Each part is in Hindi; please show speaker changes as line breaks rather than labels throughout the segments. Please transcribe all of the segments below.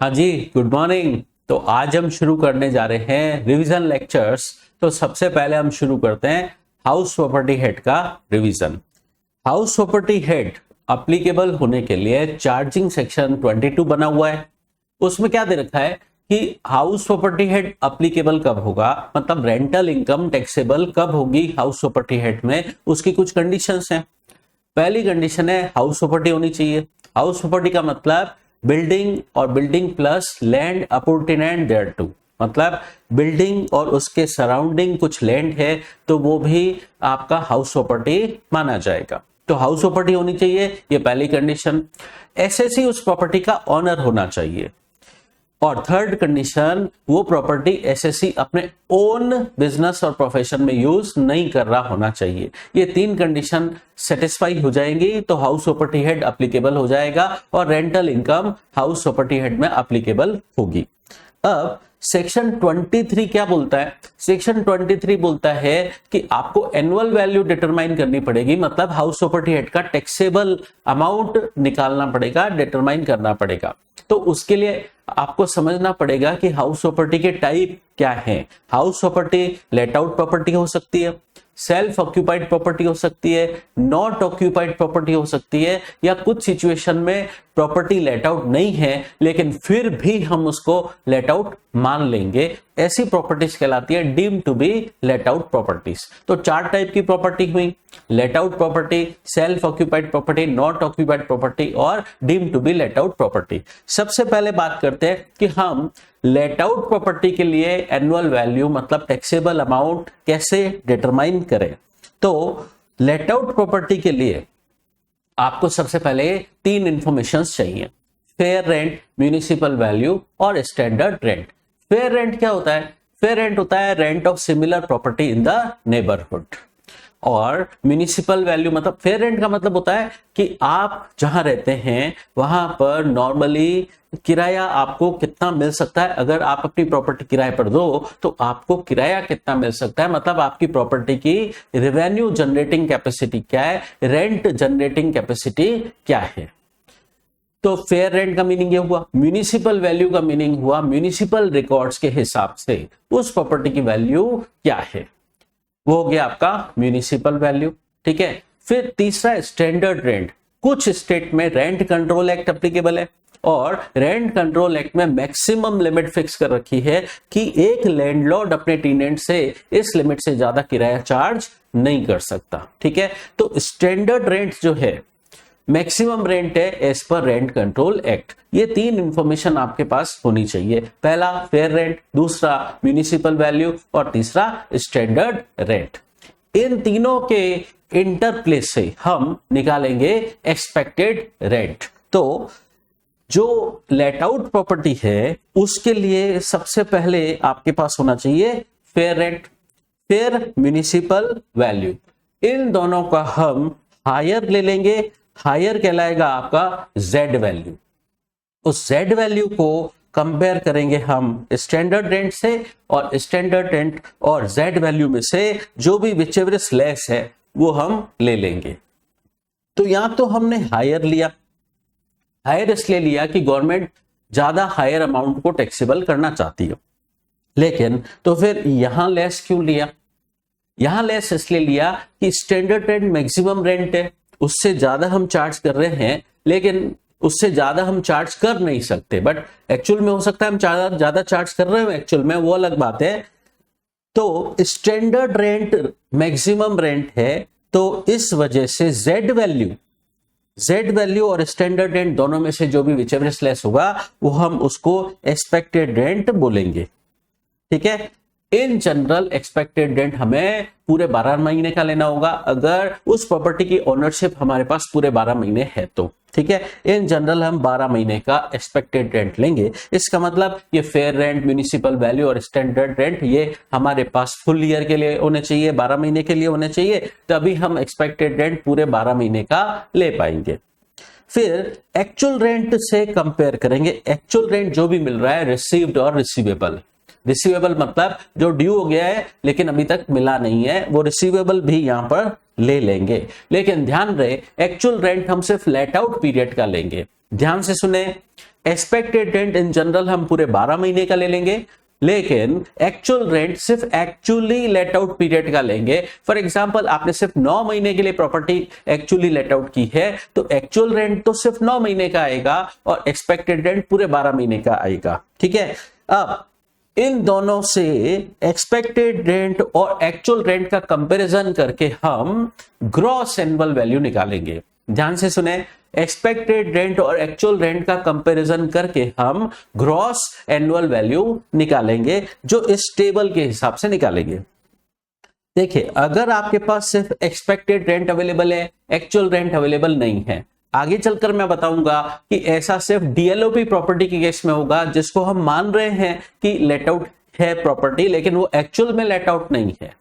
हाँ जी, गुड मॉर्निंग। तो आज हम शुरू करने जा रहे हैं रिवीजन लेक्चर्स। तो सबसे पहले हम शुरू करते हैं हाउस प्रॉपर्टी हेड का revision. House property head applicable होने के लिए चार्जिंग सेक्शन 22 बना हुआ है। उसमें क्या दे रखा है कि हाउस प्रॉपर्टी हेड अप्लीकेबल कब होगा, मतलब रेंटल इनकम टैक्सेबल कब होगी हाउस प्रॉपर्टी हेड में, उसकी कुछ कंडीशंस हैं। पहली कंडीशन है हाउस प्रॉपर्टी होनी चाहिए। हाउस प्रॉपर्टी का मतलब बिल्डिंग और building plus land appurtenant thereto, मतलब बिल्डिंग और उसके सराउंडिंग कुछ लैंड है तो वो भी आपका हाउस प्रॉपर्टी माना जाएगा। तो हाउस प्रॉपर्टी होनी चाहिए, ये पहली कंडीशन। एसएससी उस प्रॉपर्टी का ऑनर होना चाहिए। और थर्ड कंडीशन, वो प्रॉपर्टी एसएससी अपने ओन बिजनेस और प्रोफेशन में यूज नहीं कर रहा होना चाहिए। ये तीन कंडीशन सेटिस्फाई हो जाएंगी तो हाउस प्रॉपर्टी हेड अप्लीकेबल हो जाएगा और rental income house property head में अप्लीकेबल होगी। अब सेक्शन 23 क्या बोलता है? सेक्शन 23 बोलता है कि आपको एनुअल वैल्यू डिटरमाइन करनी पड़ेगी, मतलब हाउस प्रॉपर्टी हेड का टैक्सेबल अमाउंट निकालना पड़ेगा, डिटरमाइन करना पड़ेगा। तो उसके लिए आपको समझना पड़ेगा कि हाउस प्रॉपर्टी के टाइप क्या है। House property late out property हो सकती है, सेल्फ ऑक्यूपाइड प्रॉपर्टी हो सकती है, नॉट ऑक्यूपाइड प्रॉपर्टी हो सकती है, या कुछ सिचुएशन में प्रॉपर्टी लेट आउट नहीं है लेकिन फिर भी हम उसको लेट आउट मान लेंगे। ऐसी प्रॉपर्टीज कहलाती है deemed to be let out properties. तो चार टाइप की प्रॉपर्टी हुई: let out property, self occupied property, not occupied property और deemed to be let out property. सबसे पहले बात करते हैं कि हम लेट आउट प्रॉपर्टी के लिए एनुअल वैल्यू मतलब टैक्सेबल अमाउंट कैसे डिटरमाइन करें। तो लेट आउट प्रॉपर्टी के लिए आपको सबसे पहले तीन इंफॉर्मेशंस चाहिए: फेयर रेंट, म्युनिसिपल वैल्यू और स्टैंडर्ड रेंट। फेयर रेंट क्या होता है? फेयर रेंट होता है rent of similar property in the neighbourhood. और म्युनिसिपल वैल्यू मतलब फेयर रेंट का मतलब होता है कि आप जहां रहते हैं वहां पर नॉर्मली किराया आपको कितना मिल सकता है। अगर आप अपनी प्रॉपर्टी किराए पर दो तो आपको किराया कितना मिल सकता है, मतलब आपकी प्रॉपर्टी की रेवेन्यू जनरेटिंग कैपेसिटी क्या है, रेंट जनरेटिंग कैपेसिटी क्या है। तो फेयर रेंट का मीनिंग ये हुआ। म्युनिसिपल वैल्यू का मीनिंग हुआ म्युनिसिपल रिकॉर्ड्स के हिसाब से उस प्रॉपर्टी की वैल्यू क्या है, वो हो गया आपका म्युनिसिपल वैल्यू। ठीक है। फिर तीसरा स्टैंडर्ड रेंट। कुछ स्टेट में रेंट कंट्रोल एक्ट एप्लीकेबल है और रेंट कंट्रोल एक्ट में मैक्सिमम लिमिट फिक्स कर रखी है कि एक लैंडलॉर्ड अपने टेनेंट से इस लिमिट से ज्यादा किराया चार्ज नहीं कर सकता। ठीक है। तो स्टैंडर्ड रेंट जो है मैक्सिमम रेंट है as per rent control act. ये तीन इंफॉर्मेशन आपके पास होनी चाहिए: पहला फेयर रेंट, दूसरा म्युनिसिपल वैल्यू और तीसरा स्टैंडर्ड रेंट। इन तीनों के इंटरप्ले से हम निकालेंगे एक्सपेक्टेड रेंट। तो जो लेट आउट प्रॉपर्टी है उसके लिए सबसे पहले आपके पास होना चाहिए फेयर रेंट, फिर म्युनिसिपल वैल्यू। इन दोनों का हम हायर ले लेंगे। हायर कहलाएगा आपका जेड वैल्यू। उस जेड वैल्यू को कंपेयर करेंगे हम स्टैंडर्ड रेंट से और स्टैंडर्ड रेंट और जेड वैल्यू में से जो भी विचएवर इज लेस है वो हम ले लेंगे। तो यहां तो हमने हायर लिया। हायर इसलिए लिया कि गवर्नमेंट ज्यादा हायर अमाउंट को टैक्सेबल करना चाहती है, लेकिन तो फिर यहां लेस क्यों लिया? यहां लेस इसलिए लिया कि स्टैंडर्ड रेंट मैक्सिमम रेंट है, उससे ज्यादा हम चार्ज कर रहे हैं, लेकिन उससे ज्यादा हम चार्ज कर नहीं सकते, बट एक्चुअल में हो सकता है हम ज्यादा चार्ज कर रहे हो एक्चुअल में, वो अलग बात है। तो स्टैंडर्ड रेंट मैक्सिमम रेंट है, तो इस वजह से जेड वैल्यू और स्टैंडर्ड रेंट दोनों में से जो भी विचएवर लेस होगा वो हम उसको एक्सपेक्टेड रेंट बोलेंगे। ठीक है। इन जनरल एक्सपेक्टेड रेंट हमें पूरे 12 महीने का लेना होगा अगर उस प्रॉपर्टी की ओनरशिप हमारे पास पूरे 12 महीने है तो। ठीक है। इन जनरल हम 12 महीने का एक्सपेक्टेड रेंट लेंगे। इसका मतलब ये फेयर रेंट, म्युनिसिपल वैल्यू और स्टैंडर्ड रेंट ये हमारे पास फुल ईयर के लिए होने चाहिए, 12 महीने के लिए होने चाहिए, तभी हम एक्सपेक्टेड रेंट पूरे 12 महीने का ले पाएंगे। फिर एक्चुअल रेंट से कंपेयर करेंगे। एक्चुअल रेंट जो भी मिल रहा है रिसीव्ड और रिसीवेबल। रिसीवेबल मतलब जो ड्यू हो गया है लेकिन अभी तक मिला नहीं है, वो रिसीवेबल भी यहां पर ले लेंगे। लेकिन ध्यान रहे एक्चुअल रेंट हम सिर्फ लेट आउट पीरियड का लेंगे। ध्यान से सुने, एक्सपेक्टेड रेंट इन जनरल हम पूरे 12 महीने का ले लेंगे, लेकिन एक्चुअल रेंट सिर्फ एक्चुअली लेट आउट पीरियड का लेंगे। फॉर एग्जांपल आपने सिर्फ 9 महीने के लिए प्रॉपर्टी एक्चुअली लेट आउट की है, तो एक्चुअल रेंट तो सिर्फ 9 महीने का आएगा और एक्सपेक्टेड रेंट पूरे 12 महीने का आएगा। ठीक है, अब इन दोनों से एक्सपेक्टेड रेंट और एक्चुअल रेंट का कंपैरिजन करके हम ग्रॉस एनुअल वैल्यू निकालेंगे। ध्यान से सुने, एक्सपेक्टेड रेंट और एक्चुअल रेंट का कंपैरिजन करके हम ग्रॉस एनुअल वैल्यू निकालेंगे, जो इस टेबल के हिसाब से निकालेंगे। देखिए, अगर आपके पास सिर्फ एक्सपेक्टेड रेंट अवेलेबल है, एक्चुअल रेंट अवेलेबल नहीं है, आगे चलकर मैं बताऊंगा कि ऐसा सिर्फ डीएलओपी प्रॉपर्टी के केस में होगा, जिसको हम मान रहे हैं कि लेट आउट है प्रॉपर्टी, लेकिन वो एक्चुअल में लेट आउट नहीं है।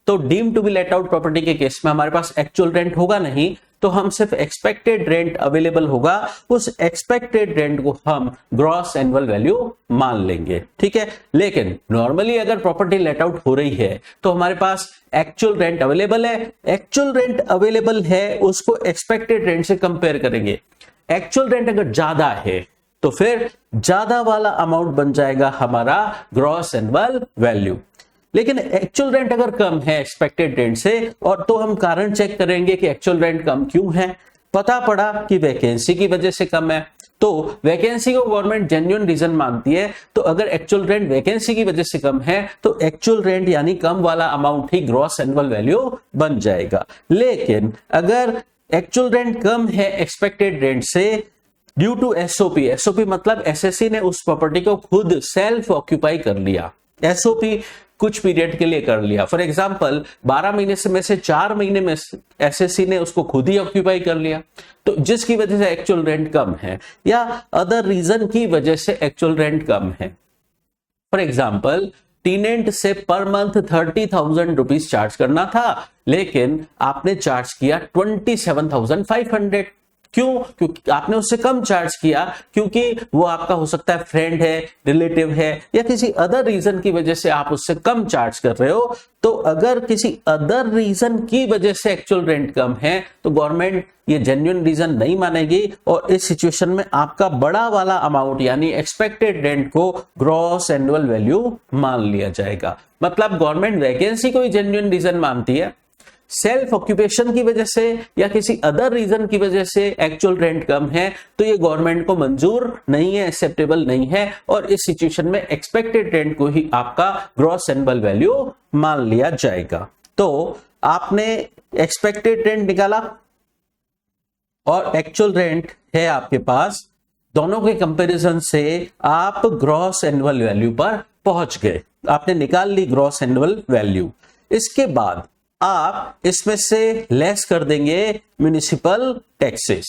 तो deem to be let out property के केस में हमारे पास एक्चुअल रेंट होगा नहीं, तो हम सिर्फ एक्सपेक्टेड रेंट अवेलेबल होगा, उस एक्सपेक्टेड रेंट को हम ग्रॉस एनुअल वैल्यू मान लेंगे। ठीक है, लेकिन नॉर्मली अगर प्रॉपर्टी लेट आउट हो रही है तो हमारे पास एक्चुअल रेंट अवेलेबल है, एक्चुअल रेंट अवेलेबल है उसको एक्सपेक्टेड रेंट से कंपेयर करेंगे। एक्चुअल रेंट अगर ज्यादा है तो फिर ज्यादा वाला अमाउंट बन जाएगा हमारा ग्रॉस एनुअल वैल्यू, लेकिन एक्चुअल रेंट अगर कम है एक्सपेक्टेड रेंट से, और तो हम कारण चेक करेंगे कि एक्चुअल रेंट कम क्यों है। पता पड़ा कि वैकेंसी की वजह से कम है, तो वैकेंसी को गवर्नमेंट जेन्युइन रीजन मानती है, तो अगर एक्चुअल रेंट वैकेंसी की वजह से कम है तो एक्चुअल रेंट यानी कम वाला अमाउंट ही ग्रॉस एनुअल वैल्यू बन जाएगा। लेकिन अगर एक्चुअल रेंट कम है एक्सपेक्टेड रेंट से ड्यू टू एसओपी, एसओपी मतलब एसएससी ने उस प्रॉपर्टी को खुद सेल्फ ऑक्यूपाई कर लिया, एसओपी कुछ पीरियड के लिए कर लिया। फॉर एग्जांपल 12 महीने से में से 4 महीने में एसएससी ने उसको खुद ही ऑक्यूपाई कर लिया, तो जिसकी वजह से एक्चुअल रेंट कम है, या अदर रीजन की वजह से एक्चुअल रेंट कम है। फॉर एग्जांपल टीनेंट से पर मंथ 30,000 रुपीज चार्ज करना था, लेकिन आपने चार्ज किया 27,500। क्यों? क्योंकि आपने उससे कम चार्ज किया, क्योंकि वो आपका हो सकता है फ्रेंड है, रिलेटिव है, या किसी अदर रीजन की वजह से आप उससे कम चार्ज कर रहे हो। तो अगर किसी अदर रीजन की वजह से एक्चुअल रेंट कम है तो गवर्नमेंट ये जेन्युइन रीजन नहीं मानेगी, और इस सिचुएशन में आपका बड़ा वाला अमाउंट यानी एक्सपेक्टेड रेंट को ग्रॉस एनुअल वैल्यू मान लिया जाएगा। मतलब गवर्नमेंट वैकेंसी को ही जेन्युइन रीजन मानती है, सेल्फ ऑक्यूपेशन की वजह से या किसी अदर रीजन की वजह से एक्चुअल रेंट कम है तो ये गवर्नमेंट को मंजूर नहीं है, एक्सेप्टेबल नहीं है, और इस सिचुएशन में एक्सपेक्टेड रेंट को ही आपका ग्रॉस एनुअल वैल्यू मान लिया जाएगा। तो आपने एक्सपेक्टेड रेंट निकाला और एक्चुअल रेंट है आपके पास, दोनों के कंपैरिजन से आप ग्रॉस एनुअल वैल्यू पर पहुंच गए, आपने निकाल ली ग्रॉस एनुअल वैल्यू। इसके बाद आप इसमें से लेस कर देंगे म्युनिसिपल टैक्सेस,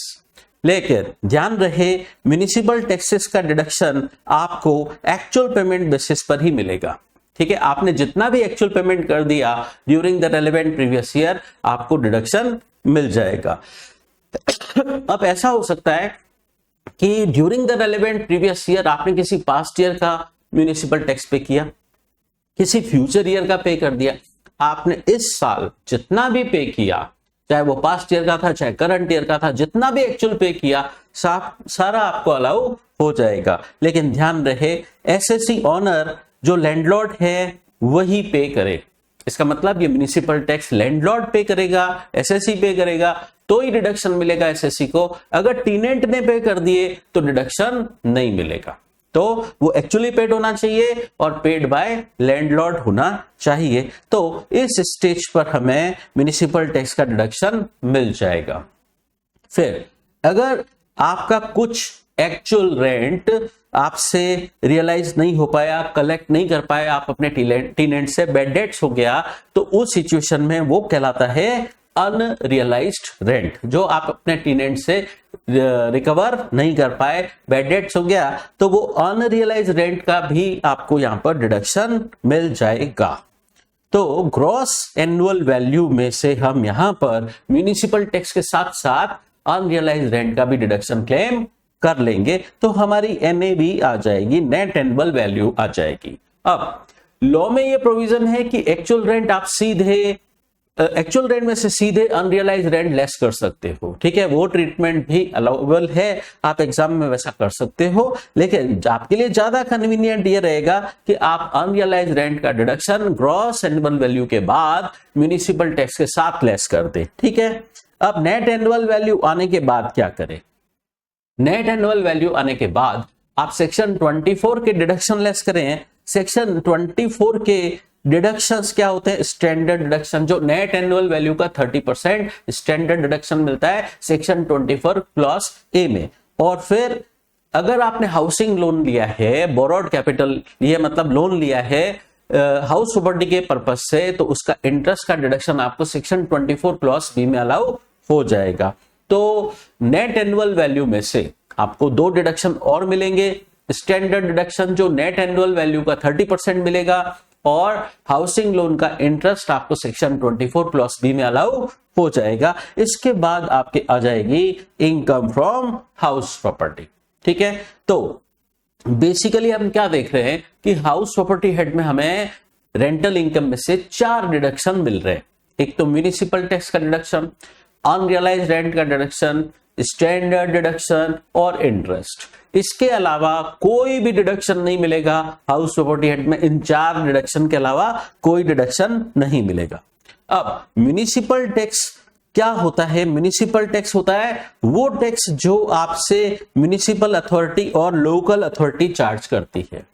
लेकिन ध्यान रहे म्युनिसिपल टैक्सेस का डिडक्शन आपको एक्चुअल पेमेंट बेसिस पर ही मिलेगा। ठीक है, आपने जितना भी एक्चुअल पेमेंट कर दिया during the relevant previous year आपको डिडक्शन मिल जाएगा। अब ऐसा हो सकता है कि during the relevant previous year आपने किसी पास्ट ईयर का म्युनिसिपल टैक्स पे किया, किसी फ्यूचर ईयर का पे कर दिया, आपने इस साल जितना भी पे किया, चाहे वो पास्ट ईयर का था चाहे करंट ईयर का था, जितना भी एक्चुअल पे किया सारा आपको अलाउ हो जाएगा। लेकिन ध्यान रहे एसएससी ऑनर जो लैंडलॉर्ड है वही पे करे। इसका मतलब ये म्युनिसिपल टैक्स लैंडलॉर्ड पे करेगा, एसएससी पे करेगा तो ही डिडक्शन मिलेगा एसएससी को। अगर टीनेंट ने पे कर दिए तो डिडक्शन नहीं मिलेगा। तो वो एक्चुअली पेड होना चाहिए और पेड बाय लैंडलॉर्ड होना चाहिए। तो इस स्टेज पर हमें म्युनिसिपल टैक्स का डिडक्शन मिल जाएगा। फिर अगर आपका कुछ एक्चुअल रेंट आपसे रियलाइज नहीं हो पाया, कलेक्ट नहीं कर पाए, आप अपने टीनेंट से बैड डेट्स हो गया, तो उस सिचुएशन में वो कहलाता है अनरियलाइज्ड रेंट। जो आप अपने टीनेंट से रिकवर नहीं कर पाए, बैड डेट्स हो गया, तो वो अनरियलाइज्ड रेंट का भी आपको यहां पर डिडक्शन मिल जाएगा। तो ग्रॉस एनुअल वैल्यू में से हम यहां पर म्युनिसिपल टैक्स के साथ साथ अनरियलाइज्ड रेंट का भी डिडक्शन क्लेम कर लेंगे, तो हमारी एनएवी आ जाएगी, नेट एनुअल वैल्यू आ जाएगी। अब लॉ में ये प्रोविजन है कि एक्चुअल रेंट आप सीधे एक्चुअल रेंट में से सीधे अनरियलाइज रेंट लेस कर सकते हो, ठीक है, वो ट्रीटमेंट भी अलाउेबल है, आप एग्जाम में वैसा कर सकते हो, लेकिन आपके लिए ज्यादा कन्वीनियंट ये रहेगा कि आप अनरियलाइज रेंट का डिडक्शन ग्रॉस एनुअल वैल्यू के बाद म्युनिसिपल टैक्स के साथ लेस कर दे, ठीक है। अब नेट एनुअल वैल्यू आने के बाद क्या करें? नेट एनुअल वैल्यू आने के बाद आप सेक्शन 24 के डिडक्शन लेस करें। सेक्शन 24 के डिडक्शंस क्या होते हैं? स्टैंडर्ड डिडक्शन, जो नेट एनुअल वैल्यू का 30% स्टैंडर्ड डिडक्शन मिलता है सेक्शन 24 क्लॉज ए में। और फिर अगर आपने हाउसिंग लोन लिया है, बोरोड कैपिटल, ये मतलब लोन लिया है हाउस प्रॉपर्टी के पर्पज से, तो उसका इंटरेस्ट का डिडक्शन आपको सेक्शन 24 क्लॉज बी में अलाउ हो जाएगा। तो नेट एनुअल वैल्यू में से आपको दो डिडक्शन और मिलेंगे, स्टैंडर्ड डिडक्शन जो नेट एनुअल वैल्यू का 30% मिलेगा, और हाउसिंग लोन का इंटरेस्ट आपको सेक्शन 24 क्लॉज बी में अलाउ हो जाएगा। इसके बाद आपके आ जाएगी इनकम फ्रॉम हाउस प्रॉपर्टी, ठीक है। तो बेसिकली हम क्या देख रहे हैं कि हाउस प्रॉपर्टी हेड में हमें रेंटल इनकम में से 4 डिडक्शन मिल रहे हैं। एक तो म्युनिसिपल टैक्स का डिडक्शन, अनरियलाइज रेंट का डिडक्शन, स्टैंडर्ड डिडक्शन और इंटरेस्ट। इसके अलावा कोई भी डिडक्शन नहीं मिलेगा हाउस प्रॉपर्टी हेड में। इन 4 डिडक्शन के अलावा कोई डिडक्शन नहीं मिलेगा। अब म्युनिसिपल टैक्स क्या होता है? म्युनिसिपल टैक्स होता है वो टैक्स जो आपसे म्युनिसिपल अथॉरिटी और लोकल अथॉरिटी चार्ज करती है।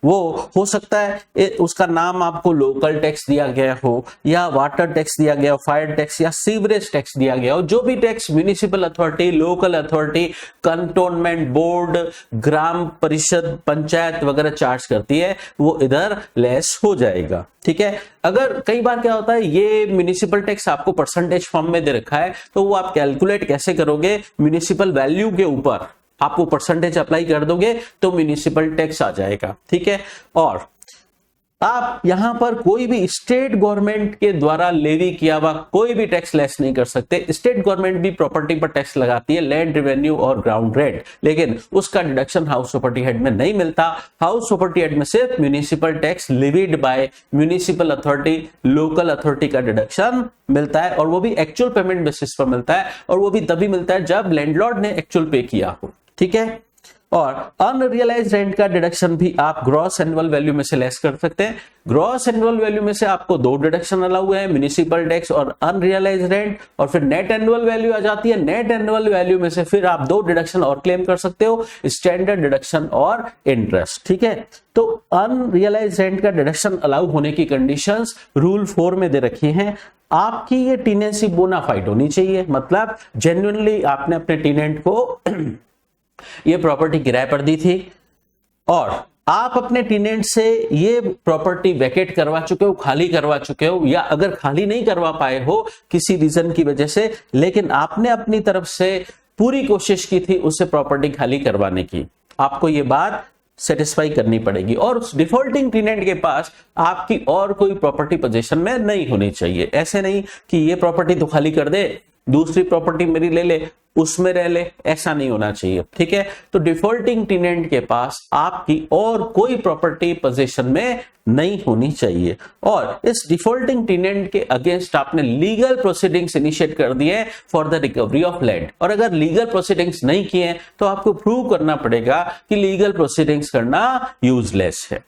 वो हो सकता है उसका नाम आपको लोकल टैक्स दिया गया हो, या वाटर टैक्स दिया गया हो, फायर टैक्स या सीवरेज टैक्स दिया गया हो। जो भी tax municipal authority, local authority, cantonment board, ग्राम परिषद, पंचायत वगैरह चार्ज करती है, वो इधर लेस हो जाएगा, ठीक है। अगर कई बार क्या होता है, ये म्युनिसिपल टैक्स आपको परसेंटेज फॉर्म में दे रखा है, तो वो आप कैलकुलेट कैसे करोगे? म्युनिसिपल वैल्यू के ऊपर आपको परसेंटेज अप्लाई कर दोगे तो म्युनिसिपल टैक्स आ जाएगा, ठीक है। और आप यहां पर कोई भी स्टेट गवर्नमेंट के द्वारा लेवी किया हुआ कोई भी टैक्स लेस नहीं कर सकते। स्टेट गवर्नमेंट भी प्रॉपर्टी पर टैक्स लगाती है, लैंड रेवेन्यू और ग्राउंड रेंट, लेकिन उसका डिडक्शन हाउस प्रॉपर्टी हेड में नहीं मिलता। हाउस प्रॉपर्टी हेड में सिर्फ municipal tax levied by municipal authority, local authority का डिडक्शन मिलता है, और वो भी एक्चुअल पेमेंट बेसिस पर मिलता है, और वो भी तभी मिलता है जब लैंडलॉर्ड ने एक्चुअल पे किया हो, ठीक है। और अनरियलाइज रेंट का डिडक्शन भी आप ग्रॉस एनुअल वैल्यू में से लेस कर सकते हैं। ग्रॉस एनुअल वैल्यू में से आपको 2 डिडक्शन अलाउ है, म्युनिसिपल टैक्स और अनरियलाइज रेंट। और फिर नेट एनुअल वैल्यू आ जाती है। नेट एनुअल वैल्यू में से फिर आप 2 डिडक्शन और क्लेम कर सकते हो, स्टैंडर्ड डिडक्शन और इंटरेस्ट, ठीक है। तो अनरियलाइज रेंट का डिडक्शन अलाउ होने की कंडीशंस रूल 4 में दे रखी हैं। आपकी ये टेनेंसी बोनाफाइड होनी चाहिए, मतलब जेन्युइनली आपने अपने टेनेंट को ये प्रॉपर्टी किराए पर दी थी, और आप अपने टेनेंट से ये प्रॉपर्टी वैकेट करवा चुके हो, खाली करवा चुके हो, या अगर खाली नहीं करवा पाए हो किसी रीजन की वजह से, लेकिन आपने अपनी तरफ से पूरी कोशिश की थी उससे प्रॉपर्टी खाली करवाने की, आपको ये बात सेटिस्फाई करनी पड़ेगी। और उस डिफॉल्टिंग टेनेंट के पास आपकी और कोई प्रॉपर्टी पोजीशन में नहीं होनी चाहिए। ऐसे नहीं कि ये प्रॉपर्टी तो खाली कर दे, दूसरी प्रॉपर्टी मेरी ले ले, उसमें रह ले, ऐसा नहीं होना चाहिए, ठीक है। तो डिफॉल्टिंग टेनेंट के पास आपकी और कोई प्रॉपर्टी पोजीशन में नहीं होनी चाहिए। और इस डिफॉल्टिंग टेनेंट के अगेंस्ट आपने लीगल प्रोसीडिंग्स इनिशिएट कर दिए for the recovery of land. और अगर लीगल प्रोसीडिंग्स नहीं किए तो आपको प्रूव करना पड़ेगा कि लीगल प्रोसीडिंग्स करना यूजलेस है।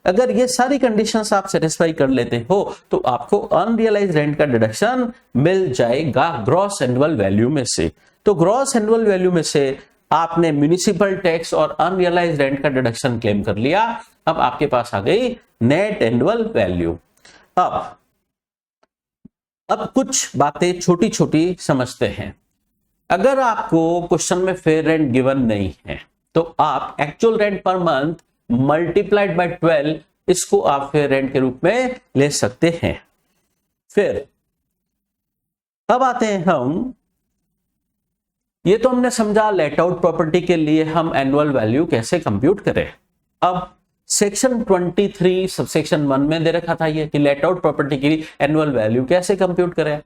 अगर ये सारी कंडीशंस आप सेटिस्फाई कर लेते हो तो आपको अनरियलाइज रेंट का डिडक्शन मिल जाएगा ग्रॉस एनुअल वैल्यू में से। तो ग्रॉस एनुअल वैल्यू में से आपने म्युनिसिपल टैक्स और अनरियलाइज रेंट का डिडक्शन क्लेम कर लिया। अब आपके पास आ गई नेट एनुअल वैल्यू। अब कुछ बातें छोटी छोटी समझते हैं। अगर आपको क्वेश्चन में फेयर रेंट गिवन नहीं है तो आप actual rent per month multiplied by 12 इसको आप फेयर रेंट के रूप में ले सकते हैं। फिर अब आते हैं हम, ये तो हमने समझा लेट आउट प्रॉपर्टी के लिए हम एनुअल वैल्यू कैसे कंप्यूट करें। अब सेक्शन 23 सबसेक्शन 1 में दे रखा था ये कि लेट आउट प्रॉपर्टी की एनुअल वैल्यू कैसे कंप्यूट करें।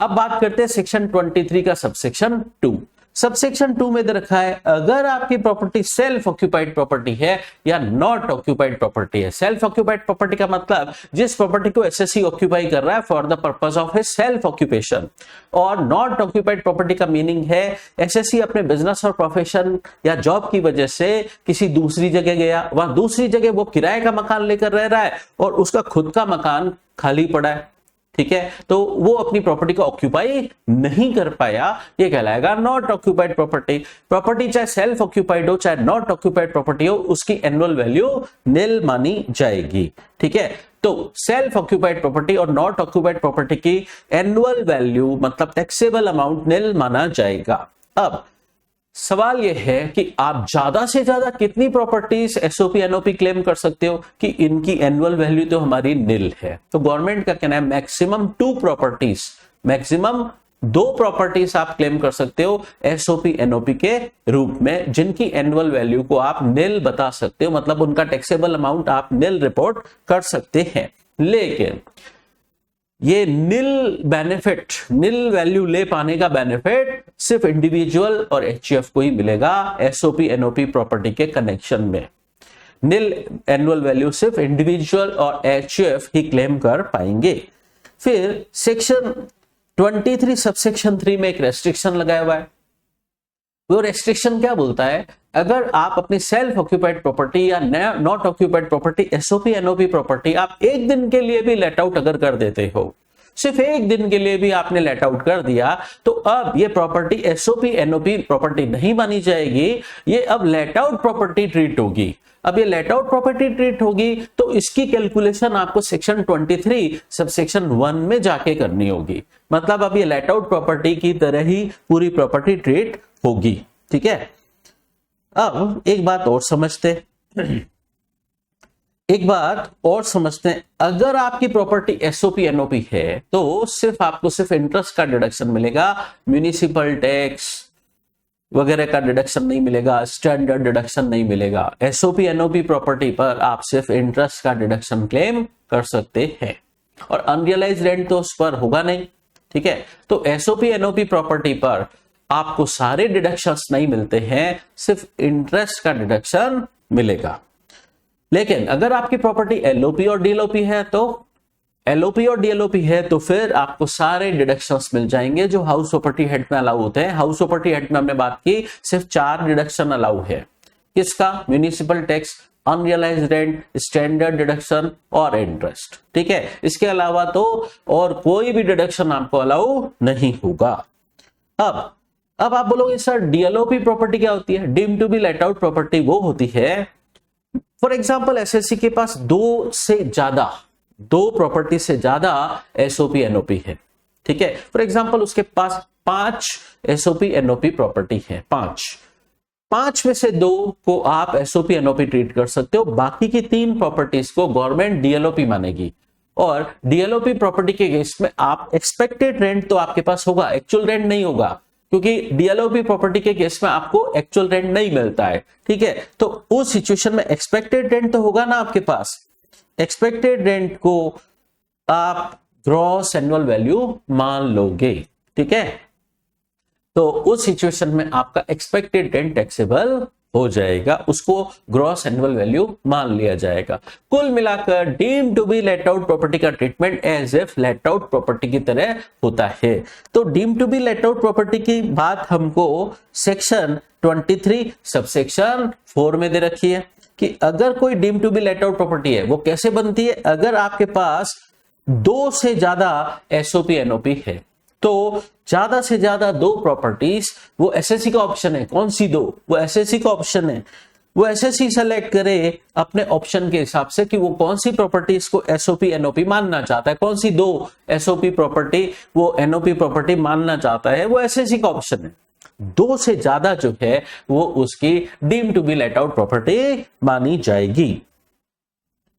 अब बात करते हैं सेक्शन 23 का सबसेक्शन 2। सबसेक्शन 2 में दे रखा है अगर आपकी प्रॉपर्टी सेल्फ ऑक्यूपाइड प्रॉपर्टी है या नॉट ऑक्यूपाइड प्रॉपर्टी है। सेल्फ ऑक्यूपाइड प्रॉपर्टी का मतलब जिस प्रॉपर्टी को एसएससी ऑक्यूपाई कर रहा है for the purpose of his self occupation, और नॉट ऑक्यूपाइड प्रॉपर्टी का मीनिंग है एसएससी अपने बिजनेस और प्रोफेशन या जॉब की वजह से किसी दूसरी जगह गया, वहां दूसरी जगह वो किराए का मकान लेकर रह रहा है और उसका खुद का मकान खाली पड़ा है, ठीक है, तो वो अपनी प्रॉपर्टी को ऑक्यूपाई नहीं कर पाया, ये कहलाएगा नॉट ऑक्यूपाइड प्रॉपर्टी। प्रॉपर्टी चाहे सेल्फ ऑक्यूपाइड हो चाहे नॉट ऑक्यूपाइड प्रॉपर्टी हो, उसकी एनुअल वैल्यू निल मानी जाएगी, ठीक है। तो सेल्फ ऑक्यूपाइड प्रॉपर्टी और नॉट ऑक्यूपाइड प्रॉपर्टी की एनुअल वैल्यू मतलब टैक्सेबल अमाउंट निल माना जाएगा। अब सवाल यह है कि आप ज्यादा से ज्यादा कितनी प्रॉपर्टीज एसओपी एनओपी क्लेम कर सकते हो कि इनकी एनुअल वैल्यू तो हमारी निल है। तो गवर्नमेंट का कहना है मैक्सिमम 2 प्रॉपर्टीज, मैक्सिमम 2 प्रॉपर्टीज आप क्लेम कर सकते हो एसओपी एनओपी के रूप में, जिनकी एनुअल वैल्यू को आप निल बता सकते हो, मतलब उनका टैक्सेबल अमाउंट आप निल रिपोर्ट कर सकते हैं। लेकिन ये निल बेनिफिट, निल वैल्यू ले पाने का बेनिफिट सिर्फ इंडिविजुअल और एचयूएफ को ही मिलेगा एसओपी एनओपी प्रॉपर्टी के कनेक्शन में। निल एनुअल वैल्यू सिर्फ इंडिविजुअल और एचयूएफ ही क्लेम कर पाएंगे। फिर सेक्शन 23 सबसेक्शन 3 में एक रेस्ट्रिक्शन लगाया हुआ है। वो रेस्ट्रिक्शन क्या बोलता है, अगर आप अपनी सेल्फ ऑक्यूपाइड प्रॉपर्टी या not occupied property SOP NOP property आप एक दिन के लिए भी लेट आउट अगर कर देते हो, सिर्फ एक दिन के लिए भी आपने लेट आउट कर दिया, तो अब ये प्रॉपर्टी एसओपी एनओपी प्रॉपर्टी नहीं मानी जाएगी, ये अब लेट आउट प्रॉपर्टी ट्रीट होगी। अब ये लेट आउट प्रॉपर्टी ट्रीट होगी तो इसकी कैलकुलेशन आपको सेक्शन 23 सबसेक्शन 1 में जाके करनी होगी, मतलब अब ये लेट आउट प्रॉपर्टी की तरह ही पूरी प्रॉपर्टी ट्रीट होगी, ठीक है। अब एक बात और समझते हैं, अगर आपकी प्रॉपर्टी एसओपी एनओपी है तो सिर्फ आपको सिर्फ इंटरेस्ट का डिडक्शन मिलेगा, म्यूनिसिपल टैक्स वगैरह का डिडक्शन नहीं मिलेगा, स्टैंडर्ड डिडक्शन नहीं मिलेगा। एसओपी एनओपी प्रॉपर्टी पर आप सिर्फ इंटरेस्ट का डिडक्शन क्लेम कर सकते हैं और अनरियलाइज्ड रेंट तो उस पर होगा नहीं, ठीक है। तो एसओपी एनओपी प्रॉपर्टी पर आपको सारे डिडक्शंस नहीं मिलते हैं, सिर्फ इंटरेस्ट का डिडक्शन मिलेगा। लेकिन अगर आपकी प्रॉपर्टी एलओपी और डीएलओपी है तो फिर आपको सारे डिडक्शंस मिल जाएंगे जो हाउस प्रॉपर्टी हेड में अलाउ होते हैं। हाउस प्रॉपर्टी हेड में हमने बात की सिर्फ 4 डिडक्शन अलाउ है, किसका, municipal tax, unrealised rent, standard deduction और इंटरेस्ट, ठीक है। इसके अलावा तो और कोई भी डिडक्शन आपको अलाउ नहीं होगा। अब आप बोलोगे सर डीएलओपी प्रॉपर्टी क्या होती है? Deem to be let out property वो होती है, फॉर एग्जांपल एसएससी के पास 2 प्रॉपर्टी से ज्यादा एसओपी एनओपी है, ठीक है। फॉर एग्जांपल उसके पास 5 एसओपी एनओपी प्रॉपर्टी है, 5 में से 2 को आप एसओपी एनओपी ट्रीट कर सकते हो, बाकी की 3 प्रॉपर्टीज को गवर्नमेंट डीएलओपी मानेगी। और डीएलओपी प्रॉपर्टी के केस में आप एक्सपेक्टेड रेंट तो आपके पास होगा, एक्चुअल रेंट नहीं होगा, क्योंकि डीएलओपी प्रॉपर्टी के केस में आपको एक्चुअल रेंट नहीं मिलता है, ठीक है। तो उस सिचुएशन में एक्सपेक्टेड रेंट तो होगा ना आपके पास, एक्सपेक्टेड रेंट को आप ग्रॉस एनुअल वैल्यू मान लोगे, ठीक है। तो उस सिचुएशन में आपका एक्सपेक्टेड रेंट टैक्सेबल हो जाएगा, उसको ग्रॉस एनुअल वैल्यू मान लिया जाएगा। कुल मिलाकर deem to be let out property का treatment as if let out property की तरह होता है। तो deem to be let out property की बात हमको सेक्शन 23 सबसेक्शन 4 में दे रखी है कि अगर कोई deem to be let out property है वो कैसे बनती है, अगर आपके पास 2 से ज्यादा एसओपी एनओपी है तो ज्यादा से ज्यादा 2 प्रॉपर्टीज, वो एसएससी का ऑप्शन है, कौन सी 2, वो एसएससी का ऑप्शन है, वो एसएससी सेलेक्ट करे अपने ऑप्शन के हिसाब से कि वो कौन सी प्रॉपर्टीज को एसओपी एनओपी मानना चाहता है, कौन सी 2 एसओपी प्रॉपर्टी वो एनओपी प्रॉपर्टी मानना चाहता है, वो एसएससी का ऑप्शन है। 2 से ज्यादा जो है वो उसकी deem to be let out property मानी जाएगी।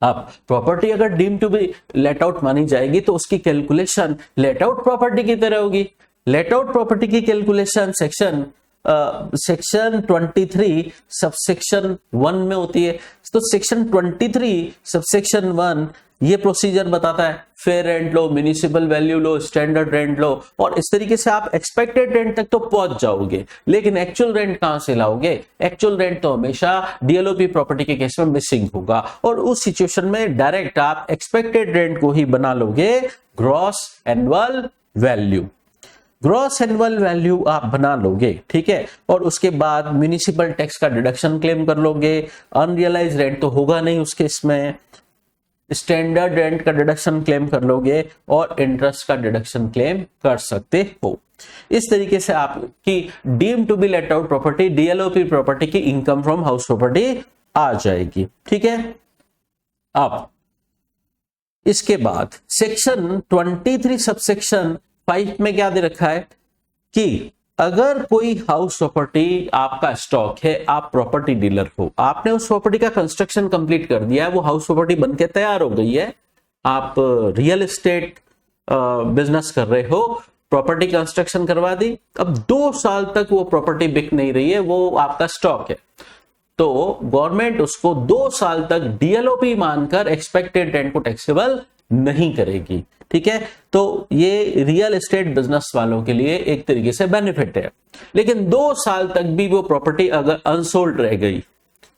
अब प्रॉपर्टी अगर deem to be let out मानी जाएगी तो उसकी कैलकुलेशन लेट आउट प्रॉपर्टी की तरह होगी। लेट आउट प्रॉपर्टी की कैलकुलेशन सेक्शन सेक्शन 23 सबसेक्शन 1 में होती है। तो सेक्शन 23 सबसेक्शन 1 ये प्रोसीजर बताता है फेयर रेंट लो, म्युनिसिपल वैल्यू लो, स्टैंडर्ड रेंट लो, और इस तरीके से आप एक्सपेक्टेड रेंट तक तो पहुंच जाओगे, लेकिन एक्चुअल रेंट कहां से लाओगे? एक्चुअल रेंट तो हमेशा डीएलओपी प्रॉपर्टी के केस में मिसिंग होगा, और उस सिचुएशन में डायरेक्ट आप एक्सपेक्टेड रेंट को ही बना लोगे gross annual value. Gross annual value आप बना लोगे, ठीक है, और उसके बाद म्युनिसिपल टैक्स का डिडक्शन क्लेम कर लोगे, अनरियलाइज रेंट तो होगा नहीं उस केस में, स्टैंडर्ड रेंट का डिडक्शन क्लेम कर लोगे, और इंटरेस्ट का डिडक्शन क्लेम कर सकते हो। इस तरीके से आपकी deem to be let out property, DLOP property की इनकम फ्रॉम हाउस प्रॉपर्टी आ जाएगी, ठीक है। अब इसके बाद सेक्शन 23 सबसेक्शन 5 में क्या दे रखा है कि अगर कोई हाउस प्रॉपर्टी आपका स्टॉक है, आप प्रॉपर्टी डीलर हो, आपने उस प्रॉपर्टी का कंस्ट्रक्शन कंप्लीट कर दिया है, वो हाउस प्रॉपर्टी बनके तैयार हो गई है, आप रियल एस्टेट बिजनेस कर रहे हो, प्रॉपर्टी कंस्ट्रक्शन करवा दी, अब 2 साल तक वो प्रॉपर्टी बिक नहीं रही है, वो आपका स्टॉक है, तो गवर्नमेंट उसको 2 साल तक डीएलओपी मानकर एक्सपेक्टेड रेंट को टैक्सेबल नहीं करेगी, ठीक है। तो ये रियल एस्टेट बिजनेस वालों के लिए एक तरीके से बेनिफिट है, लेकिन 2 साल तक भी वो प्रॉपर्टी अगर अनसोल्ड रह गई,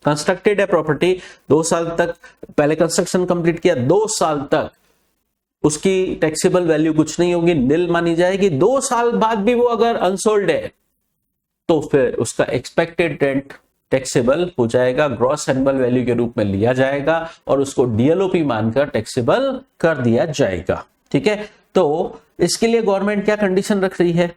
कंस्ट्रक्टेड है प्रॉपर्टी, 2 साल तक पहले कंस्ट्रक्शन कंप्लीट किया, 2 साल तक उसकी टैक्सेबल वैल्यू कुछ नहीं होगी, निल मानी जाएगी, 2 साल बाद भी वो अगर अनसोल्ड है तो फिर उसका एक्सपेक्टेड रेंट टैक्सेबल हो जाएगा, ग्रॉस एनुअल वैल्यू के रूप में लिया जाएगा, और उसको डीएलओपी मानकर टैक्सेबल कर दिया जाएगा, ठीक है। तो इसके लिए गवर्नमेंट क्या कंडीशन रख रही है?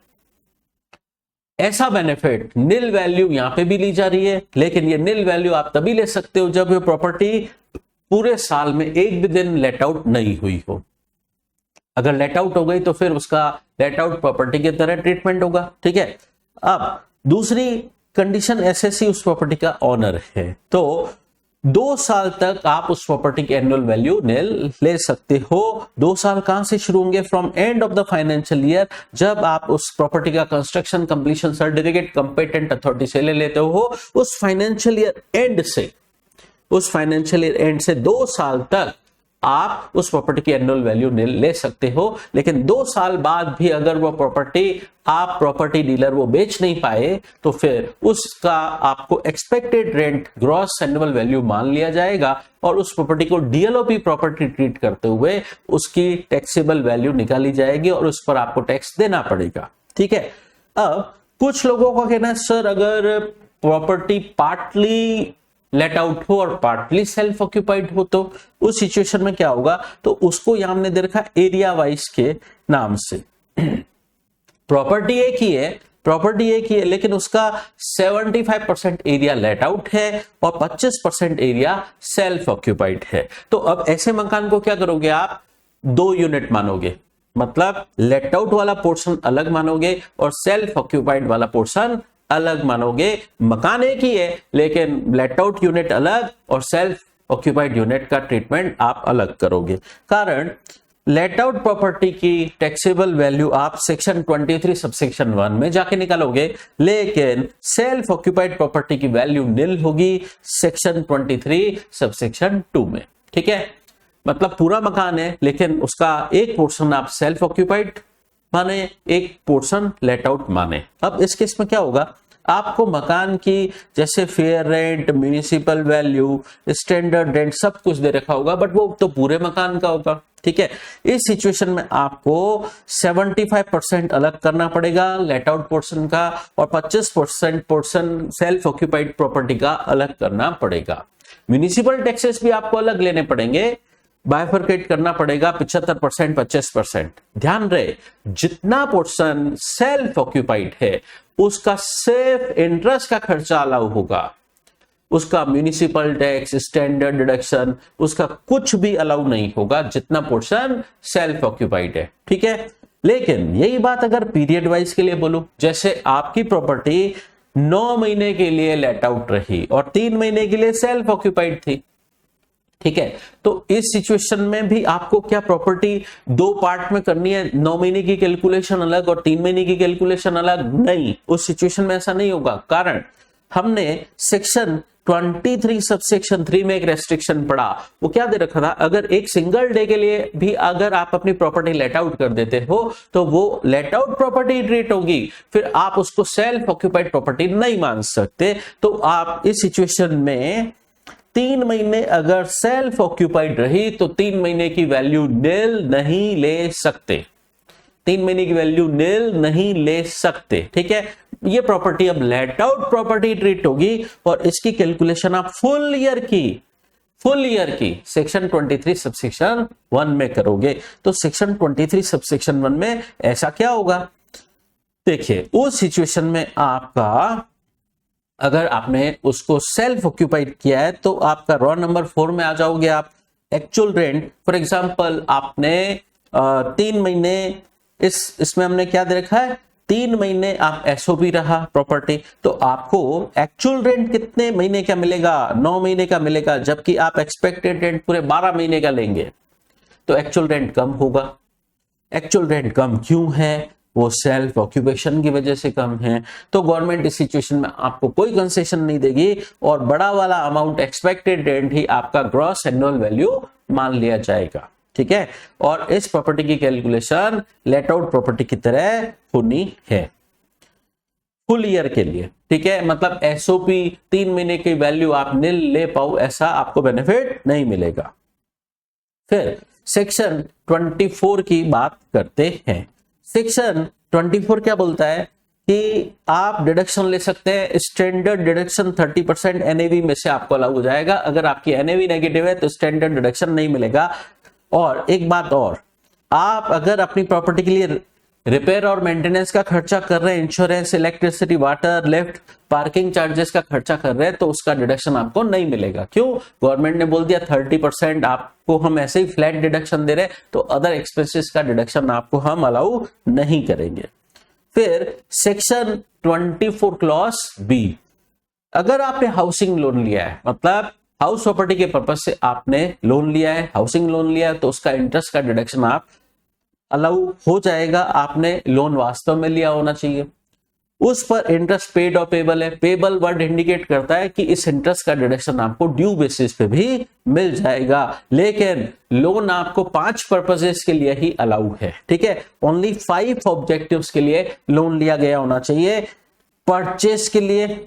ऐसा बेनिफिट निल वैल्यू यहां पे भी ली जा रही है, लेकिन ये निल वैल्यू आप तभी ले सकते हो जब ये प्रॉपर्टी पूरे साल में एक भी दिन लेट आउट नहीं हुई हो। अगर लेट आउट हो गई तो फिर उसका लेट आउट प्रॉपर्टी की तरह ट्रीटमेंट होगा, ठीक है। अब दूसरी कंडीशन, एसएससी उस प्रॉपर्टी का ऑनर है, तो 2 साल तक आप उस प्रॉपर्टी की एनुअल वैल्यू निल ले सकते हो। 2 साल कहां से शुरू होंगे? From end of the financial year, जब आप उस प्रॉपर्टी का construction completion certificate competent authority से ले लेते हो, उस फाइनेंशियल ईयर एंड से, उस फाइनेंशियल ईयर एंड से 2 साल तक आप उस प्रॉपर्टी की एनुअल वैल्यू निल ले सकते हो। लेकिन 2 साल बाद भी अगर वो प्रॉपर्टी आप प्रॉपर्टी डीलर वो बेच नहीं पाए, तो फिर उसका आपको expected rent gross annual value मान लिया जाएगा, और उस प्रॉपर्टी को डीएलओपी प्रॉपर्टी ट्रीट करते हुए उसकी टैक्सेबल वैल्यू निकाली जाएगी, और उस पर आपको टैक्स देना पड़ेगा, ठीक है। अब कुछ लोगों का कहना है, सर अगर प्रॉपर्टी पार्टली लेट आउट हो और पार्टली सेल्फ ऑक्यूपाइड हो, तो उस सिचुएशन में क्या होगा? तो उसको यहां हमने दे रखा एरिया वाइज के नाम से। प्रॉपर्टी एक ही है, प्रॉपर्टी एक ही है, लेकिन उसका 75% एरिया लेट आउट है और 25% एरिया सेल्फ ऑक्यूपाइड है। तो अब ऐसे मकान को क्या करोगे आप? 2 यूनिट मानोगे, मतलब लेट आउट वाला पोर्शन अलग मानोगे और सेल्फ ऑक्यूपाइड वाला पोर्शन अलग मानोगे। मकान एक ही है, लेकिन लेट आउट यूनिट अलग और सेल्फ ऑक्यूपाइड यूनिट का ट्रीटमेंट आप अलग करोगे। कारण लेट आउट प्रॉपर्टी की टैक्सेबल वैल्यू आप सेक्शन 23 सबसेक्शन 1 में जाके निकालोगे, लेकिन सेल्फ ऑक्यूपाइड प्रॉपर्टी की वैल्यू निल होगी सेक्शन 23 सबसेक्शन 2 में, ठीक है। मतलब पूरा मकान है, लेकिन उसका एक पोर्शन आप सेल्फ ऑक्यूपाइड माने, एक पोर्शन लेट आउट माने। अब इस केस में क्या होगा? आपको मकान की जैसे fair rent, municipal value, standard rent सब कुछ दे रखा होगा, बट वो तो पूरे मकान का होगा, ठीक है। इस सिचुएशन में आपको 75% अलग करना पड़ेगा लेट आउट पोर्शन का, और 25% पोर्शन सेल्फ ऑक्यूपाइड प्रॉपर्टी का अलग करना पड़ेगा। म्युनिसिपल टैक्सेस भी आपको अलग लेने पड़ेंगे, बाइफरकेट करना पड़ेगा 75% 25%। ध्यान रहे, जितना पोर्शन सेल्फ ऑक्यूपाइड है उसका सिर्फ इंटरेस्ट का खर्चा अलाउ होगा, उसका म्युनिसिपल टैक्स, स्टैंडर्ड डिडक्शन, उसका कुछ भी अलाउ नहीं होगा जितना पोर्शन सेल्फ ऑक्यूपाइड है, ठीक है। लेकिन यही बात अगर पीरियड वाइज के लिए बोलूं, जैसे आपकी प्रॉपर्टी 9 महीने के लिए लेट आउट रही और 3 महीने के लिए सेल्फ ऑक्यूपाइड थी, ठीक है। तो इस सिचुएशन में भी आपको क्या प्रॉपर्टी दो पार्ट में करनी है, 9 महीने की कैलकुलेशन अलग और 3 महीने की कैलकुलेशन अलग? नहीं, उस सिचुएशन में ऐसा नहीं होगा, कारण हमने सेक्शन 23 सबसेक्शन 3 में एक रेस्ट्रिक्शन पढ़ा। वो क्या दे रखा था, अगर एक सिंगल डे के लिए भी अगर आप अपनी प्रॉपर्टी लेट आउट कर देते हो तो वो लेट आउट प्रॉपर्टी ट्रीट होगी, फिर आप उसको सेल्फ ऑक्यूपाइड प्रॉपर्टी नहीं मान सकते। तो आप इस सिचुएशन में 3 महीने अगर सेल्फ ऑक्यूपाइड रही तो 3 महीने की वैल्यू नील नहीं ले सकते, 3 महीने की वैल्यू नील नहीं ले सकते। ठीक है, ये प्रॉपर्टी अब लेट आउट प्रॉपर्टी ट्रीट होगी और इसकी कैलकुलेशन आप फुल ईयर की सेक्शन 23 सबसेक्शन 1 में करोगे। तो सेक्शन 23 सबसेक्शन 1 में ऐसा क्या होगा, देखिए उस सिचुएशन में आपका अगर आपने उसको सेल्फ ऑक्यूपाइड किया है तो आपका रॉ नंबर 4 में आ जाओगे आप। एक्चुअल रेंट फॉर एग्जांपल आपने 3 महीने इसमें हमने क्या दे रखा है, 3 महीने आप एसओपी रहा प्रॉपर्टी, तो आपको एक्चुअल रेंट कितने महीने का मिलेगा, 9 महीने का मिलेगा, जबकि आप एक्सपेक्टेड रेंट पूरे 12 महीने का लेंगे तो एक्चुअल रेंट कम होगा। एक्चुअल रेंट कम क्यों है, वो सेल्फ ऑक्यूपेशन की वजह से कम है। तो गवर्नमेंट इस सिचुएशन में आपको कोई कंसेशन नहीं देगी और बड़ा वाला अमाउंट एक्सपेक्टेड रेंट ही आपका ग्रॉस एनुअल वैल्यू मान लिया जाएगा। ठीक है, और इस प्रॉपर्टी की कैलकुलेशन लेट आउट प्रॉपर्टी की तरह होनी है फुल ईयर के लिए। ठीक है, मतलब एसओपी 3 महीने की वैल्यू आप नील ले पाओ ऐसा आपको बेनिफिट नहीं मिलेगा। फिर सेक्शन 24 की बात करते हैं। सेक्शन 24 क्या बोलता है कि आप डिडक्शन ले सकते हैं, स्टैंडर्ड डिडक्शन 30% एनएवी में से आपको अलाउ हो जाएगा। अगर आपकी एनएवी नेगेटिव है तो स्टैंडर्ड डिडक्शन नहीं मिलेगा। और एक बात और, आप अगर अपनी प्रॉपर्टी के लिए रिपेयर और मेंटेनेंस का खर्चा कर रहे हैं, insurance, electricity, water, lift, parking charges का खर्चा कर रहे हैं, तो उसका डिडक्शन आपको नहीं मिलेगा। क्यों? गवर्नमेंट ने बोल दिया 30% आपको हम ऐसे ही फ्लैट डिडक्शन दे रहे हैं, तो अदर एक्सपेंसेस का डिडक्शन आपको हम अलाउ नहीं करेंगे। फिर सेक्शन 24 क्लॉज बी, अगर आपने हाउसिंग लोन लिया है, मतलब हाउस प्रॉपर्टी के पर्पज से आपने लोन लिया है, हाउसिंग लोन लिया है, तो उसका इंटरेस्ट का डिडक्शन आप अलाउ हो जाएगा। आपने लोन वास्तव में लिया होना चाहिए, उस पर इंटरेस्ट पेड और पेबल है। पेबल वर्ड इंडिकेट करता है कि इस इंटरेस्ट का डिडक्शन आपको ड्यू बेसिस पे भी मिल जाएगा, लेकिन लोन आपको 5 पर्पसेस के लिए ही अलाउ है। ठीक है, ओनली 5 ऑब्जेक्टिव्स के लिए लोन लिया गया होना चाहिए। परचेस के लिए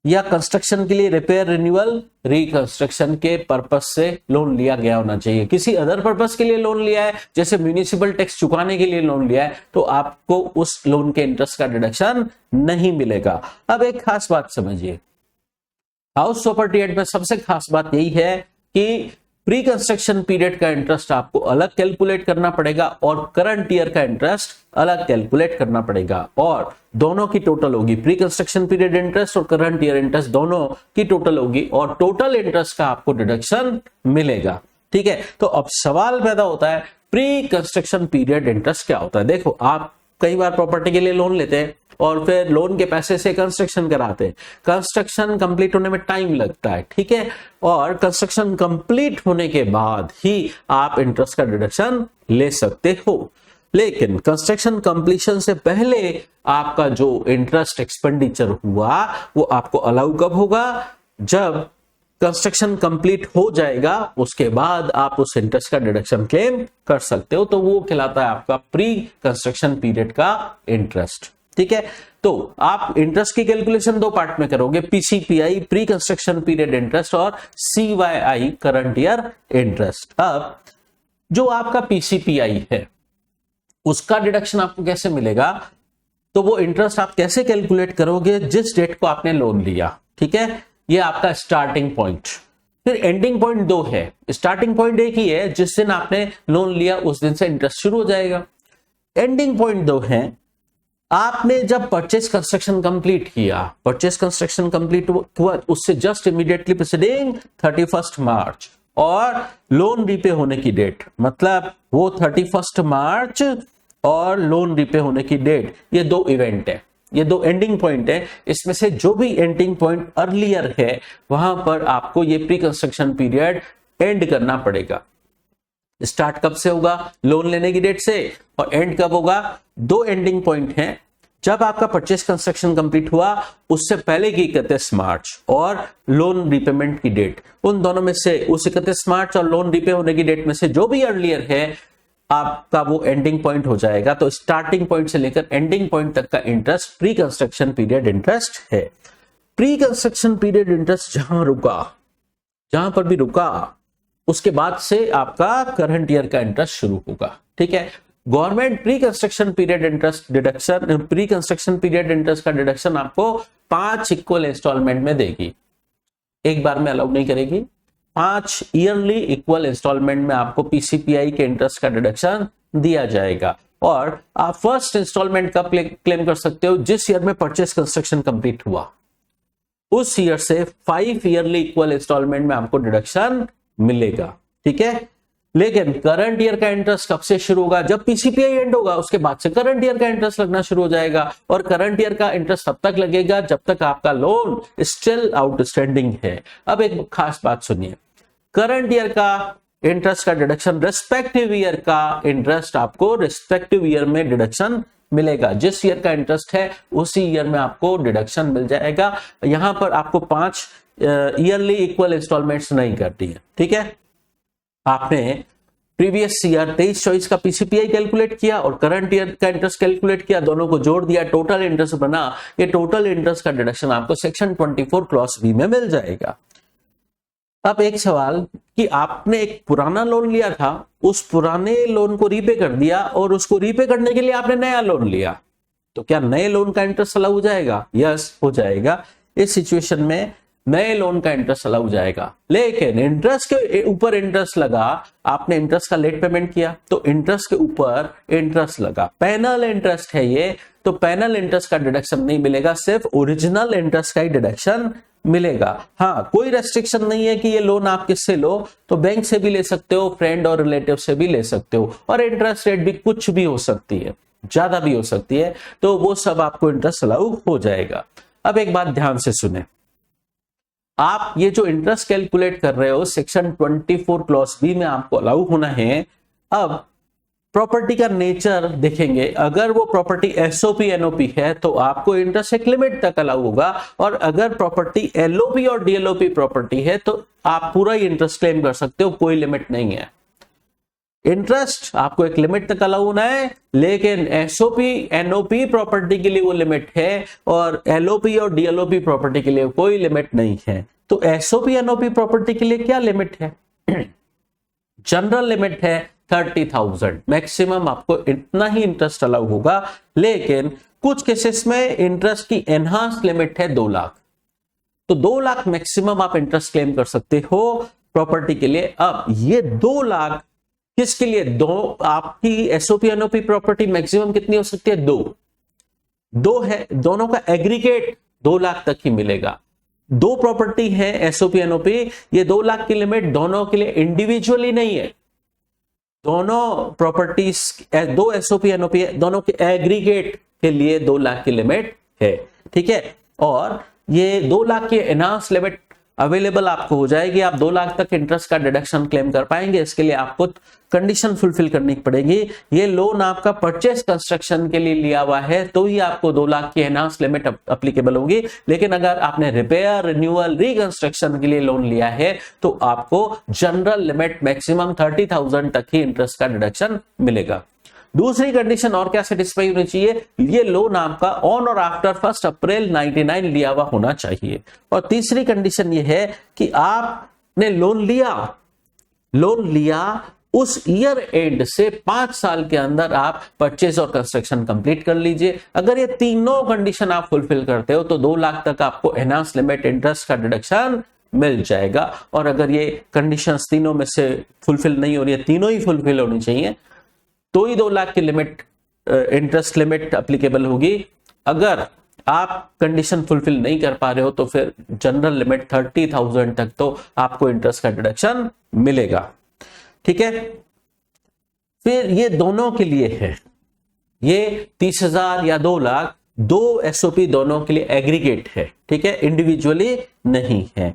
या कंस्ट्रक्शन के लिए, रिपेयर, रिन्यूअल, रिकंस्ट्रक्शन के पर्पस से लोन लिया गया होना चाहिए। किसी अदर पर्पस के लिए लोन लिया है, जैसे म्यूनिसिपल टैक्स चुकाने के लिए लोन लिया है, तो आपको उस लोन के इंटरेस्ट का डिडक्शन नहीं मिलेगा। अब एक खास बात समझिए, हाउस प्रॉपर्टी एक्ट में सबसे खास बात यही है कि प्री कंस्ट्रक्शन पीरियड का इंटरेस्ट आपको अलग कैलकुलेट करना पड़ेगा और करंट ईयर का इंटरेस्ट अलग कैलकुलेट करना पड़ेगा, और दोनों की टोटल होगी। प्री कंस्ट्रक्शन पीरियड इंटरेस्ट और करंट ईयर इंटरेस्ट दोनों की टोटल होगी और टोटल इंटरेस्ट का आपको डिडक्शन मिलेगा। ठीक है, तो अब सवाल पैदा होता है प्री कंस्ट्रक्शन पीरियड इंटरेस्ट क्या होता है। देखो, आप कई बार प्रॉपर्टी के लिए लोन लेते हैं और फिर लोन के पैसे से कंस्ट्रक्शन कराते हैं। कंस्ट्रक्शन कंप्लीट होने में टाइम लगता है, ठीक है, और कंस्ट्रक्शन कंप्लीट होने के बाद ही आप इंटरेस्ट का डिडक्शन ले सकते हो। लेकिन कंस्ट्रक्शन कंप्लीशन से पहले आपका जो इंटरेस्ट एक्सपेंडिचर हुआ वो आपको अलाउ कब होगा, जब कंस्ट्रक्शन कंप्लीट हो जाएगा, उसके बाद आप उस इंटरेस्ट का डिडक्शन क्लेम कर सकते हो। तो वो कहलाता है आपका प्री कंस्ट्रक्शन पीरियड का इंटरेस्ट। ठीक है, तो आप इंटरेस्ट की कैलकुलेशन 2 पार्ट में करोगे, पीसीपीआई प्री कंस्ट्रक्शन पीरियड इंटरेस्ट और सीवाईआई करंट ईयर इंटरेस्ट। अब जो आपका पीसीपीआई है उसका डिडक्शन आपको कैसे मिलेगा, तो वो इंटरेस्ट आप कैसे कैलकुलेट करोगे, जिस डेट को आपने लोन लिया। ठीक है, ये आपका स्टार्टिंग पॉइंट। फिर एंडिंग पॉइंट 2 है। स्टार्टिंग पॉइंट एक ही है, जिस दिन आपने लोन लिया उस दिन से इंटरेस्ट शुरू हो जाएगा। एंडिंग पॉइंट 2 है, आपने जब परचेस कंस्ट्रक्शन कंप्लीट किया, परचेस कंस्ट्रक्शन कंप्लीट हुआ उससे जस्ट इमीडिएटली प्रीसीडिंग 31 मार्च और लोन रीपे होने की डेट, मतलब वो 31 मार्च और लोन रीपे होने की डेट, ये 2 इवेंट है, ये 2 एंडिंग पॉइंट है। इसमें से जो भी एंडिंग पॉइंट अर्लियर है वहां पर आपको ये प्री कंस्ट्रक्शन पीरियड एंड करना पड़ेगा। स्टार्ट कब से होगा? लोन लेने की डेट से। और एंड कब होगा? दो एंडिंग पॉइंट हैं, जब आपका परचेस कंस्ट्रक्शन कंप्लीट हुआ उससे पहले की 31 मार्च और लोन रिपेमेंट की डेट, उन दोनों में से उस 31 मार्च और लोन रिपे होने की डेट में से जो भी अर्लियर है आपका वो एंडिंग पॉइंट हो जाएगा। तो स्टार्टिंग पॉइंट से लेकर एंडिंग पॉइंट तक का interest pre construction period interest है। प्री कंस्ट्रक्शन पीरियड इंटरेस्ट जहां पर भी रुका उसके बाद से आपका करंट ईयर का इंटरेस्ट शुरू होगा। ठीक है, government pre construction period interest deduction, pre construction period interest का डिडक्शन आपको 5 इक्वल इंस्टॉलमेंट में देगी, एक बार में अलाउ नहीं करेगी। 5 ईयरली इक्वल इंस्टॉलमेंट में आपको पीसीपीआई के इंटरेस्ट का डिडक्शन दिया जाएगा। और आप फर्स्ट इंस्टॉलमेंट कब क्लेम कर सकते हो? जिस ईयर में परचेस कंस्ट्रक्शन कंप्लीट हुआ उस ईयर से 5 ईयरली इक्वल इंस्टॉलमेंट में आपको डिडक्शन मिलेगा। ठीक है, लेकिन करंट ईयर का इंटरेस्ट कब से शुरू होगा? जब पीसीपीआई एंड होगा उसके बाद से करंट ईयर का इंटरेस्ट लगना शुरू हो जाएगा। और करंट ईयर का इंटरेस्ट तब तक लगेगा जब तक आपका लोन स्टिल आउटस्टैंडिंग है। अब एक खास बात सुनिए, करंट ईयर का इंटरेस्ट का डिडक्शन रिस्पेक्टिव ईयर का इंटरेस्ट आपको रिस्पेक्टिव ईयर में डिडक्शन मिलेगा। जिस ईयर का इंटरेस्ट है उसी ईयर में आपको डिडक्शन मिल जाएगा। यहां पर आपको 5 ईयरली इक्वल इंस्टॉलमेंट्स नहीं करती है। ठीक है, आपने प्रीवियस ईयर 23-24 का पीसीपीआई कैलकुलेट किया और करंट ईयर का इंटरेस्ट कैलकुलेट किया, दोनों को जोड़ दिया, टोटल इंटरेस्ट बना। ये टोटल इंटरेस्ट का डिडक्शन आपको सेक्शन 24 क्लॉज बी में मिल जाएगा। अब एक सवाल कि आपने एक पुराना लोन लिया था, उस पुराने लोन को रीपे कर दिया और उसको रीपे करने के लिए आपने नया लोन लिया, तो क्या नए लोन का इंटरेस्ट अलाउ हो जाएगा? यस, हो जाएगा। इस सिचुएशन में नए लोन का इंटरेस्ट अलाउ हो जाएगा। लेकिन इंटरेस्ट के ऊपर इंटरेस्ट लगा, आपने इंटरेस्ट का लेट पेमेंट किया तो इंटरेस्ट के ऊपर इंटरेस्ट लगा, पेनल इंटरेस्ट है ये, तो पेनल इंटरेस्ट का डिडक्शन नहीं मिलेगा, सिर्फ ओरिजिनल इंटरेस्ट का ही डिडक्शन मिलेगा। हाँ, कोई रेस्ट्रिक्शन नहीं है कि ये लोन आप किससे लो, तो बैंक से भी ले सकते हो, फ्रेंड और रिलेटिव से भी ले सकते हो, और इंटरेस्ट रेट भी कुछ भी हो सकती है, ज्यादा भी हो सकती है, तो वो सब आपको इंटरेस्ट अलाउ हो जाएगा। अब एक बात ध्यान से सुने, आप ये जो इंटरेस्ट कैलकुलेट कर रहे हो सेक्शन 24 क्लॉज बी में आपको अलाउ होना है। अब प्रॉपर्टी का नेचर देखेंगे, अगर वो प्रॉपर्टी एसओपी एनओपी है तो आपको इंटरेस्ट एक लिमिट तक अलाउ होगा, और अगर प्रॉपर्टी एलओपी और डीएलओपी प्रॉपर्टी है तो आप पूरा ही इंटरेस्ट क्लेम कर सकते हो, कोई लिमिट नहीं है। इंटरेस्ट आपको एक लिमिट तक अलाउ होना है, लेकिन एसओपी एनओपी प्रॉपर्टी के लिए वो लिमिट है और एलओपी और डीएलओपी प्रॉपर्टी के लिए कोई लिमिट नहीं है। तो एसओपी एनओपी प्रॉपर्टी के लिए क्या लिमिट है? जनरल लिमिट है 30,000, मैक्सिमम आपको इतना ही इंटरेस्ट अलाउ होगा। लेकिन कुछ केसेस में इंटरेस्ट की एनहांस लिमिट है 2 लाख, तो 2 लाख मैक्सिमम आप इंटरेस्ट क्लेम कर सकते हो प्रॉपर्टी के लिए। अब ये 2 लाख किसके लिए? आपकी एसओपी एनओपी प्रॉपर्टी मैक्सिमम कितनी हो सकती है? 2 है, दोनों का एग्रीगेट 2 लाख तक ही मिलेगा। 2 प्रॉपर्टी है एसओपी एनओपी, ये 2 लाख की लिमिट दोनों के लिए इंडिविजुअली नहीं है, दोनों प्रॉपर्टीज 2 एसओपी एनओपी है, दोनों के एग्रीगेट के लिए 2 लाख की लिमिट है। ठीक है, और ये 2 लाख की एनहांस लिमिट अवेलेबल आपको हो जाएगी, आप 2 लाख तक इंटरेस्ट का डिडक्शन क्लेम कर पाएंगे। इसके लिए आपको कंडीशन फुलफिल करनी पड़ेगी। ये लोन आपका परचेस कंस्ट्रक्शन के लिए लिया हुआ है तो ही आपको 2 लाख की एनहांस लिमिट अप्लीकेबल होगी, लेकिन अगर आपने रिपेयर, रिन्यूअल, रिकंस्ट्रक्शन के लिए लोन लिया है तो आपको जनरल लिमिट मैक्सिमम 30,000 तक ही इंटरेस्ट का डिडक्शन मिलेगा। दूसरी कंडीशन और क्या सेटिस्फाई होनी चाहिए? ये लोन आपका ऑन और आफ्टर 1 अप्रैल 99 लिया हुआ होना चाहिए। और तीसरी कंडीशन ये है कि आपने लोन लिया उस ईयर एंड से 5 साल के अंदर आप परचेज और कंस्ट्रक्शन कंप्लीट कर लीजिए। अगर ये तीनों कंडीशन आप फुलफिल करते हो तो 2 लाख तक आपको एनहांस लिमिट इंटरेस्ट का डिडक्शन मिल जाएगा। और अगर ये कंडीशंस तीनों में से फुलफिल नहीं हो रही है, तीनों ही फुलफिल होनी चाहिए, तो ही 2 लाख की लिमिट इंटरेस्ट लिमिट अप्लीकेबल होगी। अगर आप कंडीशन फुलफिल नहीं कर पा रहे हो तो फिर जनरल लिमिट 30,000 तक तो आपको इंटरेस्ट का डिडक्शन मिलेगा। ठीक है, फिर ये दोनों के लिए है, ये 30,000 या 2 लाख 2 एसओपी दोनों के लिए एग्रीगेट है। ठीक है, इंडिविजुअली नहीं है।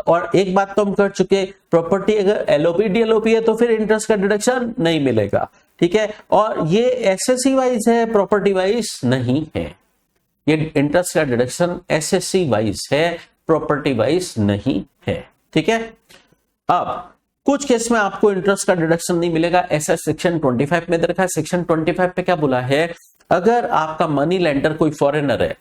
और एक बात तो हम कर चुके, प्रॉपर्टी अगर एलओपी डीएलओपी है तो फिर इंटरेस्ट का डिडक्शन नहीं मिलेगा, ठीक है। और ये एसएससी वाइज है, प्रॉपर्टी वाइज नहीं है। ये इंटरेस्ट का डिडक्शन एसएससी वाइज है, प्रॉपर्टी वाइज नहीं है, ठीक है। अब कुछ केस में आपको इंटरेस्ट का डिडक्शन नहीं मिलेगा, ऐसा सेक्शन 25 में दे रखा है। सेक्शन 25 पे क्या बोला है, अगर आपका मनी लेंडर कोई फॉरेनर है,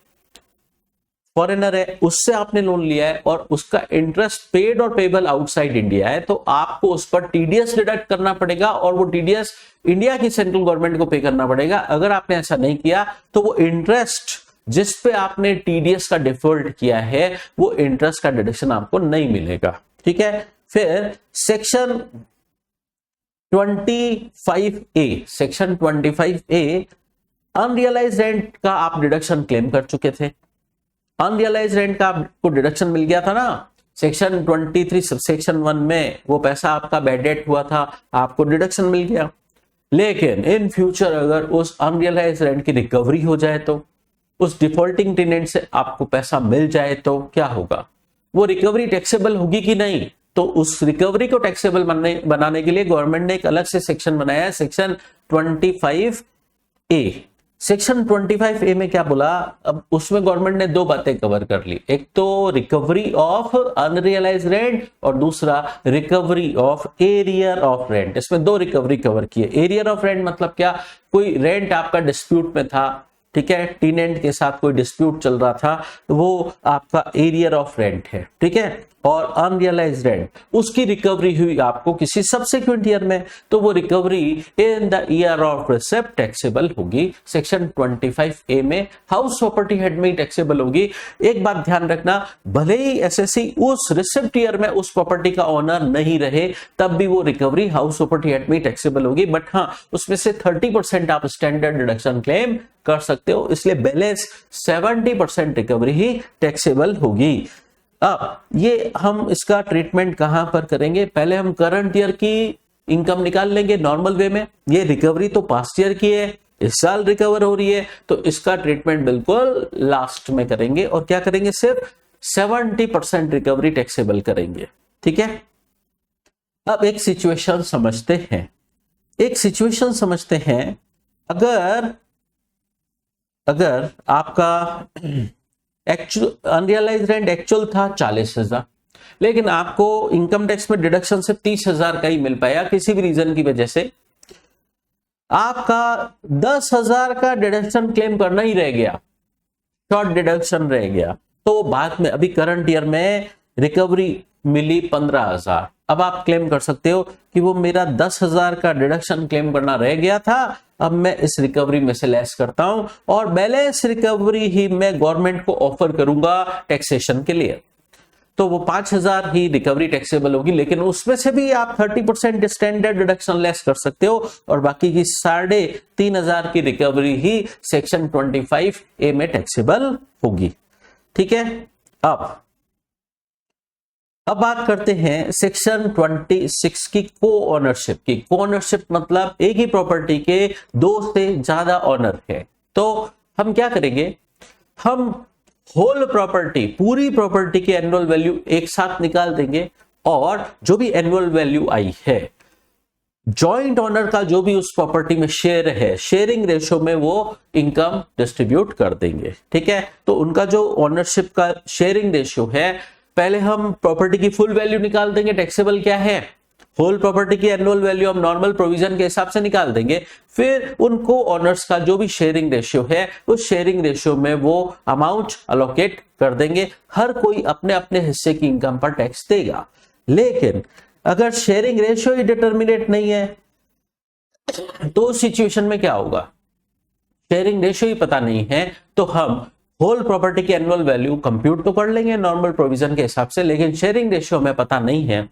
उससे आपने लोन लिया है और उसका इंटरेस्ट पेड और पेबल आउटसाइड इंडिया है, तो आपको उस पर टीडीएस डिडक्ट करना पड़ेगा और वो टीडीएस इंडिया की सेंट्रल गवर्नमेंट को पे करना पड़ेगा। अगर आपने ऐसा नहीं किया तो वो इंटरेस्ट जिस पे आपने टीडीएस का डिफॉल्ट किया है वो इंटरेस्ट का डिडक्शन आपको नहीं मिलेगा, ठीक है। फिर सेक्शन 25A अनरियलाइज रेंट का आप डिडक्शन क्लेम कर चुके थे। अनरियलाइज रेंट का आपको डिडक्शन मिल गया था ना, सेक्शन 23 सबसेक्शन 1 में वो पैसा आपका बैड डेट हुआ था, आपको डिडक्शन मिल गया। लेकिन इन फ्यूचर अगर उस अनरियलाइज रेंट की रिकवरी हो जाए तो, उस डिफॉल्टिंग टेनेंट से आपको पैसा मिल जाए तो क्या होगा, वो रिकवरी टैक्सेबल होगी कि नहीं। तो उस रिकवरी को टैक्सेबल बनाने के लिए गवर्नमेंट ने एक अलग से सेक्शन बनाया है, सेक्शन 25A। सेक्शन 25A में क्या बोला, अब उसमें गवर्नमेंट ने दो बातें कवर कर ली, एक तो रिकवरी ऑफ अनरियलाइज रेंट और दूसरा recovery of arrear of rent. इसमें दो रिकवरी कवर किए। एरियर ऑफ रेंट मतलब क्या, कोई रेंट आपका डिस्प्यूट में था, ठीक है, टेनेंट के साथ कोई डिस्प्यूट चल रहा था, वो आपका एरियर ऑफ रेंट है, ठीक है। और अनरियलाइज्ड रेंट उसकी रिकवरी हुई आपको किसी सबसेक्वेंट ईयर में, तो वो recovery in the year of receipt taxable होगी। सेक्शन 25A में हाउस प्रॉपर्टी हेड में टैक्सेबल होगी। एक बात ध्यान रखना, भले ही एसएससी उस रिसिप्ट ईयर में उस प्रॉपर्टी का ओनर नहीं रहे, तब भी वो रिकवरी हाउस प्रॉपर्टी हेड में टैक्सेबल होगी। बट हाँ, उसमें से 30% आप स्टैंडर्ड डिडक्शन क्लेम कर सकते हो, इसलिए बैलेंस 70% रिकवरी ही टैक्सेबल होगी। अब ये हम इसका ट्रीटमेंट कहां पर करेंगे, पहले हम करंट ईयर की इनकम निकाल लेंगे नॉर्मल वे में। ये रिकवरी तो पास्ट ईयर की है, इस साल रिकवर हो रही है, तो इसका ट्रीटमेंट बिल्कुल लास्ट में करेंगे। और क्या करेंगे, सिर्फ 70% रिकवरी टैक्सेबल करेंगे, ठीक है। अब एक सिचुएशन समझते हैं, अगर आपका एक्चुअल अनरियलाइज रेंट एक्चुअल था 40,000, लेकिन आपको इनकम टैक्स में डिडक्शन से 30,000 का ही मिल पाया किसी भी रीजन की वजह से, आपका 10,000 का डिडक्शन क्लेम करना ही रह गया, शॉर्ट डिडक्शन रह गया। तो बाद में अभी करंट ईयर में रिकवरी मिली 15,000, अब आप क्लेम कर सकते हो कि वो मेरा 10,000 का डिडक्शन क्लेम करना रह गया था, अब मैं इस रिकवरी में से लेस करता हूं और बैलेंस रिकवरी ही मैं गवर्नमेंट को ऑफर करूंगा टैक्सेशन के लिए। तो वो 5,000 ही रिकवरी टैक्सेबल होगी, लेकिन उसमें से भी आप 30% स्टैंडर्ड डिडक्शन लेस कर सकते हो और बाकी की 3,500 की रिकवरी ही सेक्शन 25A में टैक्सेबल होगी, ठीक है। अब बात करते हैं सेक्शन 26 की को ओनरशिप की। को ओनरशिप मतलब एक ही प्रॉपर्टी के दो से ज्यादा ओनर है। तो हम क्या करेंगे, हम होल प्रॉपर्टी, पूरी प्रॉपर्टी की एनुअल वैल्यू एक साथ निकाल देंगे और जो भी एनुअल वैल्यू आई है, जॉइंट ओनर का जो भी उस प्रॉपर्टी में शेयर है, शेयरिंग रेशो में वो इनकम डिस्ट्रीब्यूट कर देंगे, ठीक है। तो उनका जो ओनरशिप का शेयरिंग रेशियो है, पहले हम प्रॉपर्टी की फुल वैल्यू निकाल देंगे, टैक्सेबल क्या है, होल प्रॉपर्टी की एनुअल वैल्यू हम नॉर्मल प्रोविजन के हिसाब से निकाल देंगे। फिर उनको ओनर्स का जो भी शेयरिंग रेशियो है, उस शेयरिंग रेशियो में वो अमाउंट अलोकेट कर देंगे। हर कोई अपने अपने हिस्से की इनकम पर टैक्स देगा। लेकिन अगर शेयरिंग रेशियो ही डिटर्मिनेट नहीं है तो उस सिचुएशन में क्या होगा, शेयरिंग रेशियो ही पता नहीं है, तो हम होल प्रॉपर्टी की एनुअल वैल्यू कंप्यूट तो कर लेंगे नॉर्मल प्रोविजन के हिसाब से, लेकिन शेयरिंग रेशियो हमें पता नहीं है,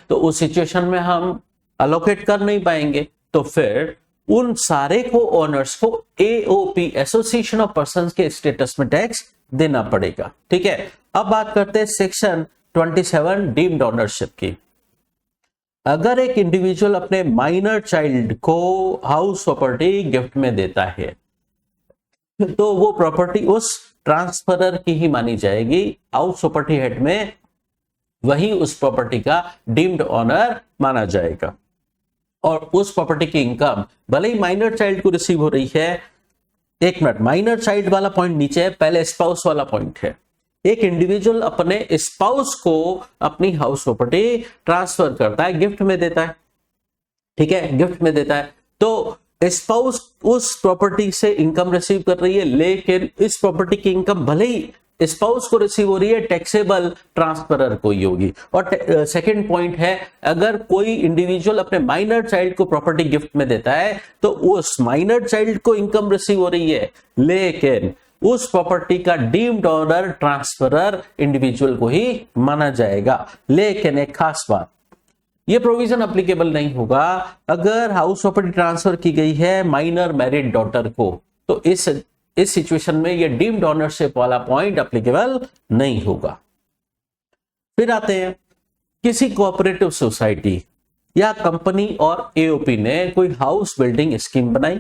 तो उस सिचुएशन में हम अलोकेट कर नहीं पाएंगे। तो फिर उन सारे को ओनर्स को एओपी, एसोसिएशन ऑफ पर्संस के स्टेटस में टैक्स देना पड़ेगा, ठीक है। अब बात करते हैं सेक्शन 27 डीम्ड ओनरशिप की। अगर एक इंडिविजुअल अपने माइनर चाइल्ड को हाउस प्रॉपर्टी गिफ्ट में देता है, तो वो प्रॉपर्टी उस ट्रांसफरर की ही मानी जाएगी। हाउस प्रॉपर्टी हेड में वही उस प्रॉपर्टी का डीम्ड ऑनर माना जाएगा। और उस प्रॉपर्टी की इनकम भले ही माइनर चाइल्ड को रिसीव हो रही है, एक मिनट, माइनर चाइल्ड वाला पॉइंट नीचे है, पहले स्पाउस वाला पॉइंट है। एक इंडिविजुअल अपने स्पाउस को अपनी हाउस प्रॉपर्टी ट्रांसफर करता है, गिफ्ट में देता है, ठीक है, गिफ्ट में देता है। तो स्पाउस उस प्रॉपर्टी से इनकम रिसीव कर रही है, लेकिन इस प्रॉपर्टी की इनकम भले ही स्पाउस को रिसीव हो रही है, टैक्सेबल ट्रांसफरर को ही होगी। और सेकंड पॉइंट है, अगर कोई इंडिविजुअल अपने माइनर चाइल्ड को प्रॉपर्टी गिफ्ट में देता है तो उस माइनर चाइल्ड को इनकम रिसीव हो रही है, लेकिन उस प्रॉपर्टी का डीम्ड ऑनर ट्रांसफरर इंडिविजुअल को ही माना जाएगा। लेकिन एक खास बात, ये प्रोविजन अप्लीकेबल नहीं होगा अगर हाउस प्रॉपर्टी ट्रांसफर की गई है माइनर मैरिड डॉटर को, तो इस सिचुएशन में ये डीम्ड ऑनरशिप वाला पॉइंट अप्लीकेबल नहीं होगा। फिर आते हैं, किसी कोऑपरेटिव सोसाइटी या कंपनी और एओपी ने कोई हाउस बिल्डिंग स्कीम बनाई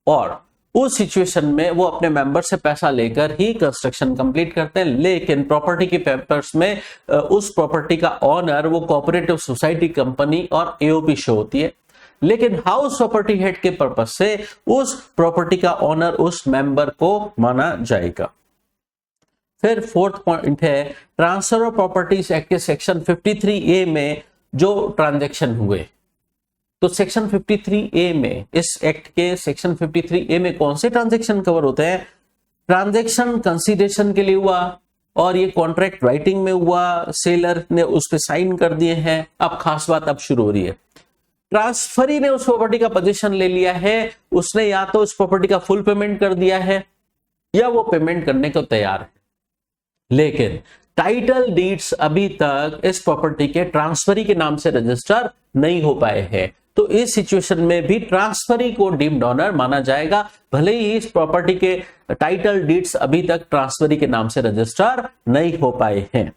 और उस सिचुएशन में वो अपने मेंबर से पैसा लेकर ही कंस्ट्रक्शन कंप्लीट करते हैं, लेकिन प्रॉपर्टी के पेपर्स में उस प्रॉपर्टी का ऑनर वो कोऑपरेटिव सोसाइटी, कंपनी और एओपी शो होती है, लेकिन हाउस प्रॉपर्टी हेड के पर्पस से उस प्रॉपर्टी का ऑनर उस मेंबर को माना जाएगा। फिर फोर्थ पॉइंट है, ट्रांसफर ऑफ प्रॉपर्टीज एक्ट के सेक्शन 53A में जो ट्रांजैक्शन हुए, तो सेक्शन 53A में, इस एक्ट के सेक्शन 53A में कौन से ट्रांजैक्शन कवर होते हैं? ट्रांजैक्शन कंसीडरेशन के लिए हुआ और ये कॉन्ट्रैक्ट राइटिंग में हुआ, सेलर ने उस पर साइन कर दिए हैं। अब खास बात अब शुरू हो रही है, ट्रांसफरी ने उस प्रॉपर्टी का पोजीशन ले लिया है, उसने या तो उस प्रॉपर्टी का फुल पेमेंट कर दिया है या वो पेमेंट करने को तैयार है, लेकिन टाइटल डीड्स अभी तक इस प्रॉपर्टी के ट्रांसफरी के नाम से रजिस्टर नहीं हो पाए हैं। तो इस सिचुएशन में भी ट्रांसफरी को डीम्ड ऑनर माना जाएगा, भले ही इस प्रॉपर्टी के टाइटल डीड्स अभी तक ट्रांसफरी के नाम से रजिस्टर नहीं हो पाए हैं।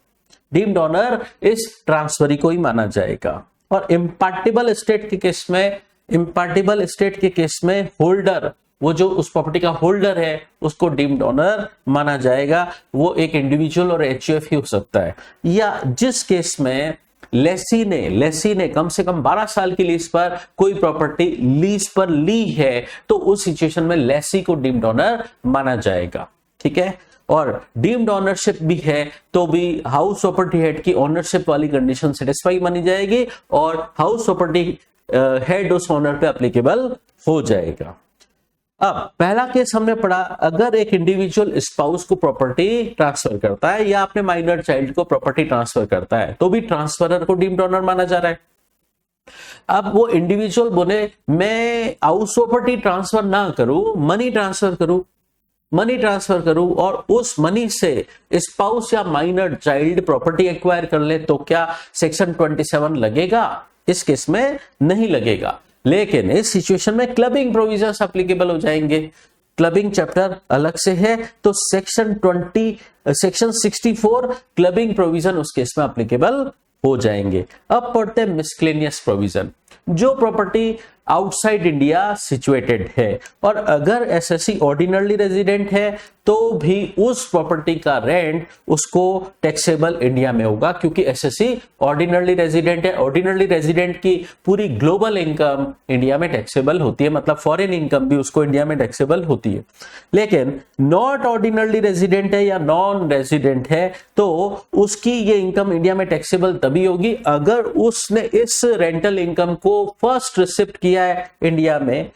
डीम्ड ऑनर इस ट्रांसफरी को ही माना जाएगा। और इम्पार्टेबल एस्टेट के केस में, इम्पार्टेबल एस्टेट के केस में होल्डर, वो जो उस प्रॉपर्टी का होल्डर है, उसको डीम्ड ऑनर माना जाएगा। वो एक इंडिविजुअल और एचयूएफ ही हो सकता है, या जिस केस में लेसी ने कम से कम 12 साल की लीज पर कोई प्रॉपर्टी लीज पर ली है, तो उस सिचुएशन में लेसी को डीम्ड ऑनर माना जाएगा, ठीक है। और डीम्ड ऑनरशिप भी है तो भी हाउस प्रॉपर्टी हेड की ऑनरशिप वाली कंडीशन सेटिस्फाई मानी जाएगी और हाउस प्रॉपर्टी हेड उस ऑनर पे एप्लीकेबल हो जाएगा। अब पहला केस हमने पढ़ा, अगर एक इंडिविजुअल स्पाउस को प्रॉपर्टी ट्रांसफर करता है या अपने माइनर चाइल्ड को प्रॉपर्टी ट्रांसफर करता है, तो भी ट्रांसफरर को डीम्ड ऑनर माना जा रहा है। अब वो इंडिविजुअल बोले मैं हाउस प्रॉपर्टी ट्रांसफर ना करूं, मनी ट्रांसफर करूं और उस मनी से स्पाउस या माइनर चाइल्ड प्रॉपर्टी एक्वायर कर ले, तो क्या सेक्शन 27 लगेगा? इस केस में नहीं लगेगा, लेकिन इस सिचुएशन में क्लबिंग प्रोविजंस एप्लीकेबल हो जाएंगे। क्लबिंग चैप्टर अलग से है, तो सेक्शन 64 क्लबिंग प्रोविजन उस केस में एप्लीकेबल हो जाएंगे। अब पढ़ते हैं मिसक्लेनियस प्रोविजन। जो प्रॉपर्टी आउटसाइड इंडिया सिचुएटेड है और अगर एसएससी ऑर्डिनरली रेजिडेंट है तो भी उस प्रॉपर्टी का रेंट उसको टैक्सेबल इंडिया में होगा, क्योंकि एसएससी ऑर्डिनरली रेजिडेंट है। ऑर्डिनरली रेजिडेंट की पूरी ग्लोबल इनकम इंडिया में टैक्सेबल होती है, मतलब फॉरेन इनकम भी उसको इंडिया में टैक्सेबल होती है। लेकिन नॉट ऑर्डिनरली रेजिडेंट है या नॉन रेजिडेंट है तो उसकी ये इनकम इंडिया में टैक्सेबल तभी होगी अगर उसने इस रेंटल इनकम को फर्स्ट रिसिप्ट किया है इंडिया में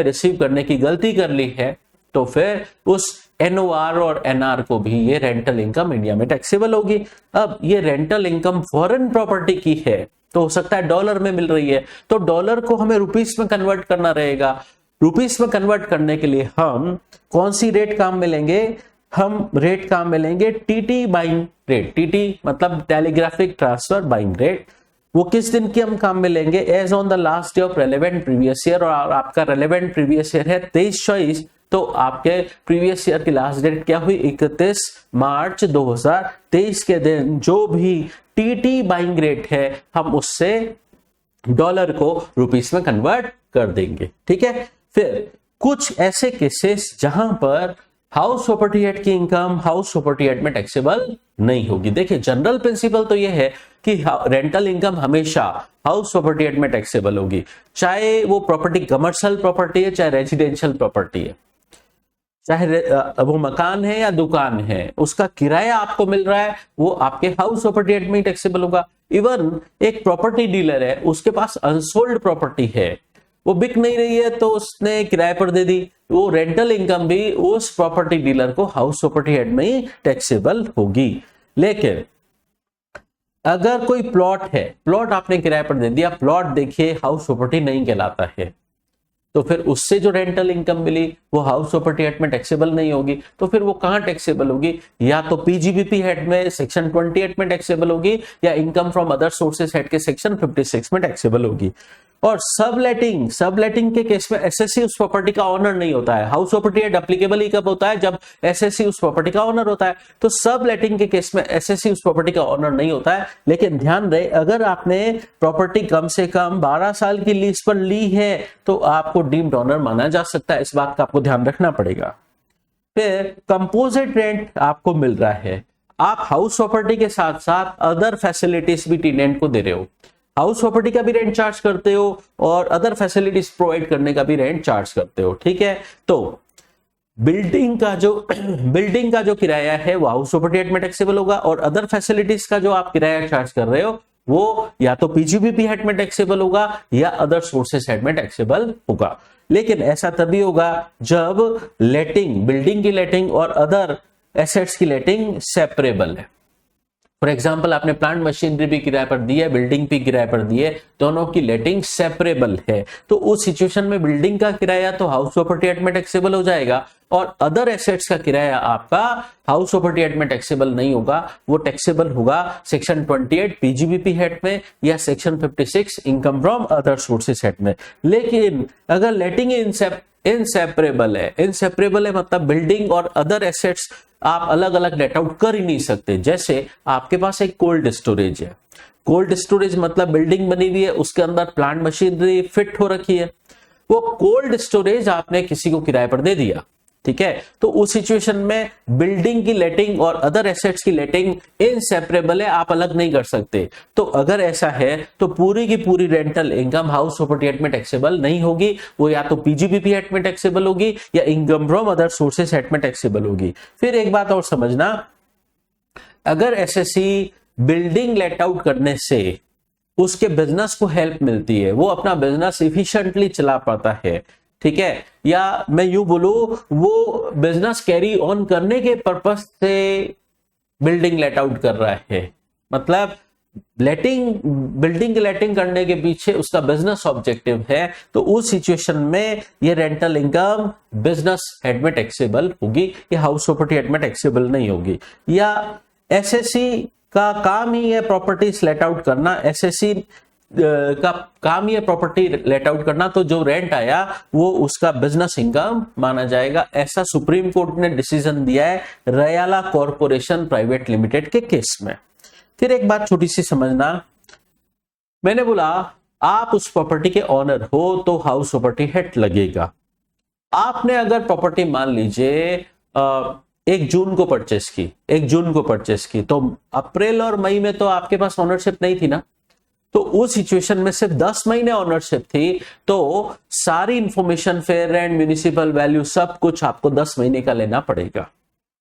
रिसीव करने की गलती कर ली है, तो फिर उस एनओआर और एनआर को भी ये रेंटल इनकम इंडिया में टैक्सेबल होगी। अब ये रेंटल इनकम फॉरेन प्रॉपर्टी की है तो हो सकता है डॉलर में मिल रही है, तो डॉलर को हमें रुपीस में कन्वर्ट करना रहेगा। रुपीस में कन्वर्ट करने के लिए हम कौन सी रेट काम में लेंगे? हम रेट काम में लेंगे टीटी बाइंग रेट। टीटी मतलब टेलीग्राफिक ट्रांसफर बाइंग रेट। वो किस दिन की हम काम में लेंगे? As on the last day of relevant previous year, और आपका रेलेवेंट प्रीवियस ईयर है 23/24, तो आपके प्रीवियस ईयर की लास्ट डेट क्या हुई? 31 मार्च 2023 के दिन जो भी टीटी बाइंग रेट है हम उससे डॉलर को रुपीस में कन्वर्ट कर देंगे, ठीक है। फिर कुछ ऐसे केसेस जहां पर हाउस प्रॉपर्टी हेड की इनकम हाउस प्रॉपर्टी हेड में टैक्सेबल नहीं होगी। देखिए जनरल प्रिंसिपल तो यह है कि रेंटल इनकम हमेशा हाउस प्रॉपर्टी हेड में टैक्सेबल होगी, चाहे वो प्रॉपर्टी कमर्शियल प्रॉपर्टी है चाहे रेजिडेंशियल प्रॉपर्टी है, चाहे वो मकान है या दुकान है, उसका किराया आपको मिल रहा है वो आपके हाउस प्रॉपर्टी हेड में ही टैक्सेबल होगा। इवन एक प्रॉपर्टी डीलर है, उसके पास अनसोल्ड प्रॉपर्टी है, वो बिक नहीं रही है तो उसने किराए पर दे दी, वो रेंटल इनकम भी उस प्रॉपर्टी डीलर को हाउस प्रॉपर्टी हेड में ही टैक्सेबल होगी। लेकिन अगर कोई प्लॉट है, प्लॉट आपने किराए पर दे दिया, प्लॉट देखिए हाउस प्रॉपर्टी नहीं कहलाता है, तो फिर उससे जो रेंटल इनकम मिली वो हाउस प्रॉपर्टी हेड में टैक्सेबल नहीं होगी, तो फिर वो कहां टैक्सेबल होगी? या तो पीजीबीपी हेड में सेक्शन 28 में टैक्सेबल होगी या income from other sources head के सेक्शन 56 में टैक्सेबल होगी। और सबलेटिंग के केस में एसएससी उस प्रॉपर्टी का ऑनर नहीं होता है। हाउस प्रॉपर्टी हेड एप्लीकेबल ही कब होता है? जब एसएससी उस प्रॉपर्टी का ऑनर होता है। तो सबलेटिंग के केस में एसएससी उस प्रॉपर्टी का ऑनर नहीं होता है। लेकिन ध्यान रहे, अगर आपने प्रॉपर्टी कम से कम 12 साल की लीज पर ली है तो आपको डीम्ड ऑनर माना जा सकता है। इस बात का आपको ध्यान रखना पड़ेगा। फिर कंपोजिट रेंट आपको मिल रहा है, आप हाउस प्रॉपर्टी के साथ साथ अदर फैसिलिटीज भी टेनेंट को दे रहे हो, हाउस प्रॉपर्टी का भी रेंट चार्ज करते हो और अदर फैसिलिटीज प्रोवाइड करने का भी रेंट चार्ज करते हो, ठीक है। तो बिल्डिंग का जो किराया है वो हाउस प्रॉपर्टी हेड में टैक्सेबल होगा और अदर फैसिलिटीज का जो आप किराया चार्ज कर रहे हो वो या तो पीजीबीपी हेड में टैक्सेबल होगा या अदर सोर्सेस हेड में टैक्सेबल होगा। लेकिन ऐसा तभी होगा जब बिल्डिंग की लेटिंग और अदर एसेट्स की लेटिंग सेपरेबल है। फॉर एग्जाम्पल आपने प्लांट मशीनरी भी किराए पर दी है, बिल्डिंग भी किराए पर दी है, दोनों की लेटिंग सेपरेबल है, तो उस सिचुएशन में बिल्डिंग का किराया तो हाउस प्रॉपर्टी हेड में टैक्सेबल हो जाएगा और अदर एसेट्स का किराया आपका हाउस प्रॉपर्टी हेड में टैक्सेबल नहीं होगा, वो टैक्सेबल होगा सेक्शन 28 पीजीबीपी हेड में या section 56 income from other sources head में। लेकिन अगर लेटिंग इनसेपरेबल है मतलब बिल्डिंग और अदर एसेट्स आप अलग अलग लेट आउट कर ही नहीं सकते। जैसे आपके पास एक कोल्ड स्टोरेज है, कोल्ड स्टोरेज मतलब बिल्डिंग बनी हुई है, उसके अंदर प्लांट मशीनरी फिट हो रखी है, वो कोल्ड स्टोरेज आपने किसी को किराए पर दे दिया, ठीक है। तो उस सिचुएशन में बिल्डिंग की लेटिंग और अदर एसेट्स की लेटिंग इनसेपरेबल है, आप अलग नहीं कर सकते। तो अगर ऐसा है तो पूरी की पूरी rental income house property head में टैक्सेबल नहीं होगी, वो या तो पीजीबीपी हेड में टैक्सेबल होगी या income from other sources head में टैक्सेबल होगी। फिर एक बात और समझना, अगर एसएससी बिल्डिंग लेट आउट करने से उसके बिजनेस को हेल्प मिलती है, वो अपना बिजनेस इफिशिएंटली चला पाता है, ठीक है, या मैं यूं बोलूं वो बिजनेस कैरी ऑन करने के पर्पस से बिल्डिंग लेट आउट कर रहा है, मतलब बिल्डिंग की लेटिंग करने के पीछे उसका बिजनेस ऑब्जेक्टिव है, तो उस सिचुएशन में ये रेंटल इनकम बिजनेस हेड में टैक्सेबल होगी, ये हाउस प्रॉपर्टी हेड में टैक्सेबल नहीं होगी। या एसएससी का काम ही है प्रॉपर्टीज लेट आउट करना, एसएससी का काम ही है प्रॉपर्टी लेट आउट करना, तो जो रेंट आया वो उसका बिजनेस इनकम माना जाएगा। ऐसा सुप्रीम कोर्ट ने डिसीजन दिया है रयाला कॉर्पोरेशन प्राइवेट लिमिटेड के केस में। फिर एक बात छोटी सी समझना, मैंने बोला आप उस प्रॉपर्टी के ऑनर हो तो हाउस प्रॉपर्टी हेड लगेगा। आपने अगर प्रॉपर्टी मान लीजिए 1 जून को परचेस की तो अप्रैल और मई में तो आपके पास ऑनरशिप नहीं थी ना, तो उस सिचुएशन में सिर्फ 10 महीने ऑनरशिप थी, तो सारी information fair rent municipal value सब कुछ आपको 10 महीने का लेना पड़ेगा,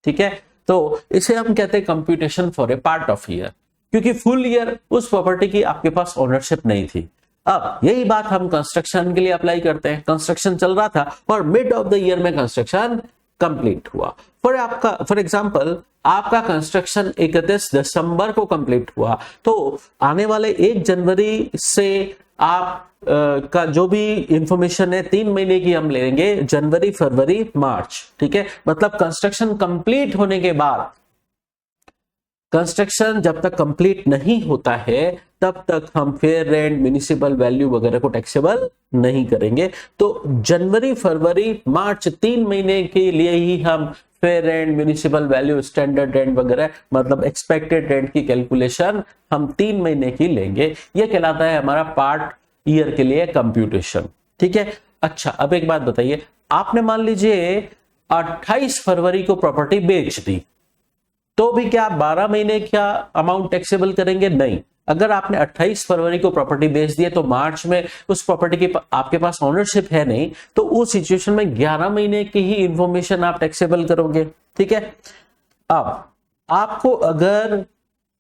ठीक है। तो इसे हम कहते हैं computation for a part of year, क्योंकि फुल ईयर उस प्रॉपर्टी की आपके पास ओनरशिप नहीं थी। अब यही बात हम कंस्ट्रक्शन के लिए अप्लाई करते हैं। कंस्ट्रक्शन चल रहा था और मिड ऑफ द ईयर में कंस्ट्रक्शन कंप्लीट हुआ। फॉर एग्जांपल आपका कंस्ट्रक्शन 31 दिसंबर को कंप्लीट हुआ, तो आने वाले 1 जनवरी से आप का जो भी इंफॉर्मेशन है 3 महीने की हम लेंगे, जनवरी फरवरी मार्च, ठीक है। मतलब कंस्ट्रक्शन कंप्लीट होने के बाद, कंस्ट्रक्शन जब तक कंप्लीट नहीं होता है तब तक हम फेयर रेंट म्युनिसिपल वैल्यू वगैरह को टैक्सेबल नहीं करेंगे। तो जनवरी फरवरी मार्च 3 महीने के लिए ही हम fair rent municipal value standard rent वगैरह मतलब एक्सपेक्टेड रेंट की कैलकुलेशन हम 3 महीने की लेंगे। यह कहलाता है हमारा पार्ट ईयर के लिए कंप्यूटेशन, ठीक है। अच्छा, अब एक बात बताइए, आपने मान लीजिए 28 फरवरी को प्रॉपर्टी बेच दी, तो भी क्या 12 महीने क्या अमाउंट टैक्सेबल करेंगे? नहीं। अगर आपने 28 फरवरी को प्रॉपर्टी बेच दी है तो मार्च में उस प्रॉपर्टी की आपके पास ओनरशिप है नहीं, तो उस सिचुएशन में 11 महीने की ही इंफॉर्मेशन आप टैक्सेबल करोगे। ठीक है। अब आपको अगर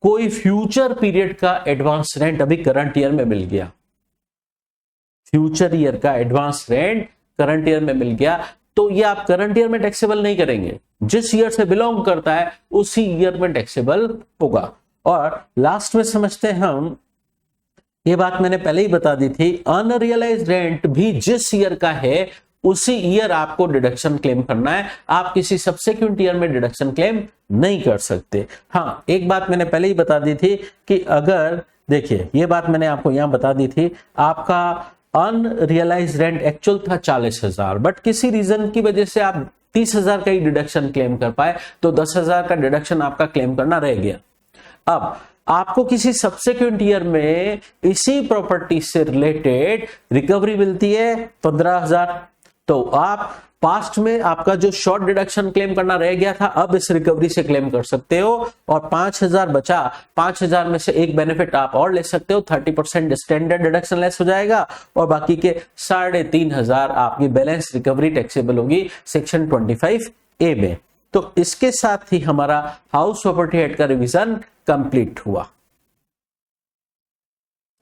कोई फ्यूचर पीरियड का एडवांस रेंट अभी करंट ईयर में मिल गया, फ्यूचर ईयर का एडवांस रेंट करंट ईयर में मिल गया, तो ये आप करंट ईयर में टैक्सेबल नहीं करेंगे, जिस ईयर से बिलोंग करता है उसी ईयर में टैक्सेबल होगा। और लास्ट में समझते हैं हम, ये बात मैंने पहले ही बता दी थी, अनरियलाइज्ड रेंट भी जिस ईयर का है उसी ईयर आपको डिडक्शन क्लेम करना है, आप किसी सबसेक्वेंट ईयर में डिडक्शन क्लेम नहीं कर सकते। हाँ, एक बात मैंने पहले ही बता दी थी कि अगर देखिए, ये बात मैंने आपको यहां बता दी थी, आपका अनरियलाइज्ड रेंट एक्चुअल था 40,000, बट किसी रीजन की वजह से आप 30,000 का ही डिडक्शन क्लेम कर पाए, तो 10,000 का डिडक्शन आपका क्लेम करना रह गया। अब आपको किसी सब्सिक्वेंट ईयर में इसी प्रॉपर्टी से रिलेटेड रिकवरी मिलती है 15,000, तो आप पास्ट में आपका जो शॉर्ट डिडक्शन क्लेम करना रह गया था, अब इस रिकवरी से क्लेम कर सकते हो, और 5,000 बचा, 5,000 में से एक बेनिफिट आप और ले सकते हो, 30% स्टैंडर्ड डिडक्शन लेस हो जाएगा, और बाकी के 3,500 आपकी बैलेंस रिकवरी टैक्सेबल होगी सेक्शन 25A में। तो इसके साथ ही हमारा हाउस प्रॉपर्टी एक्ट का रिवीजन कंप्लीट हुआ।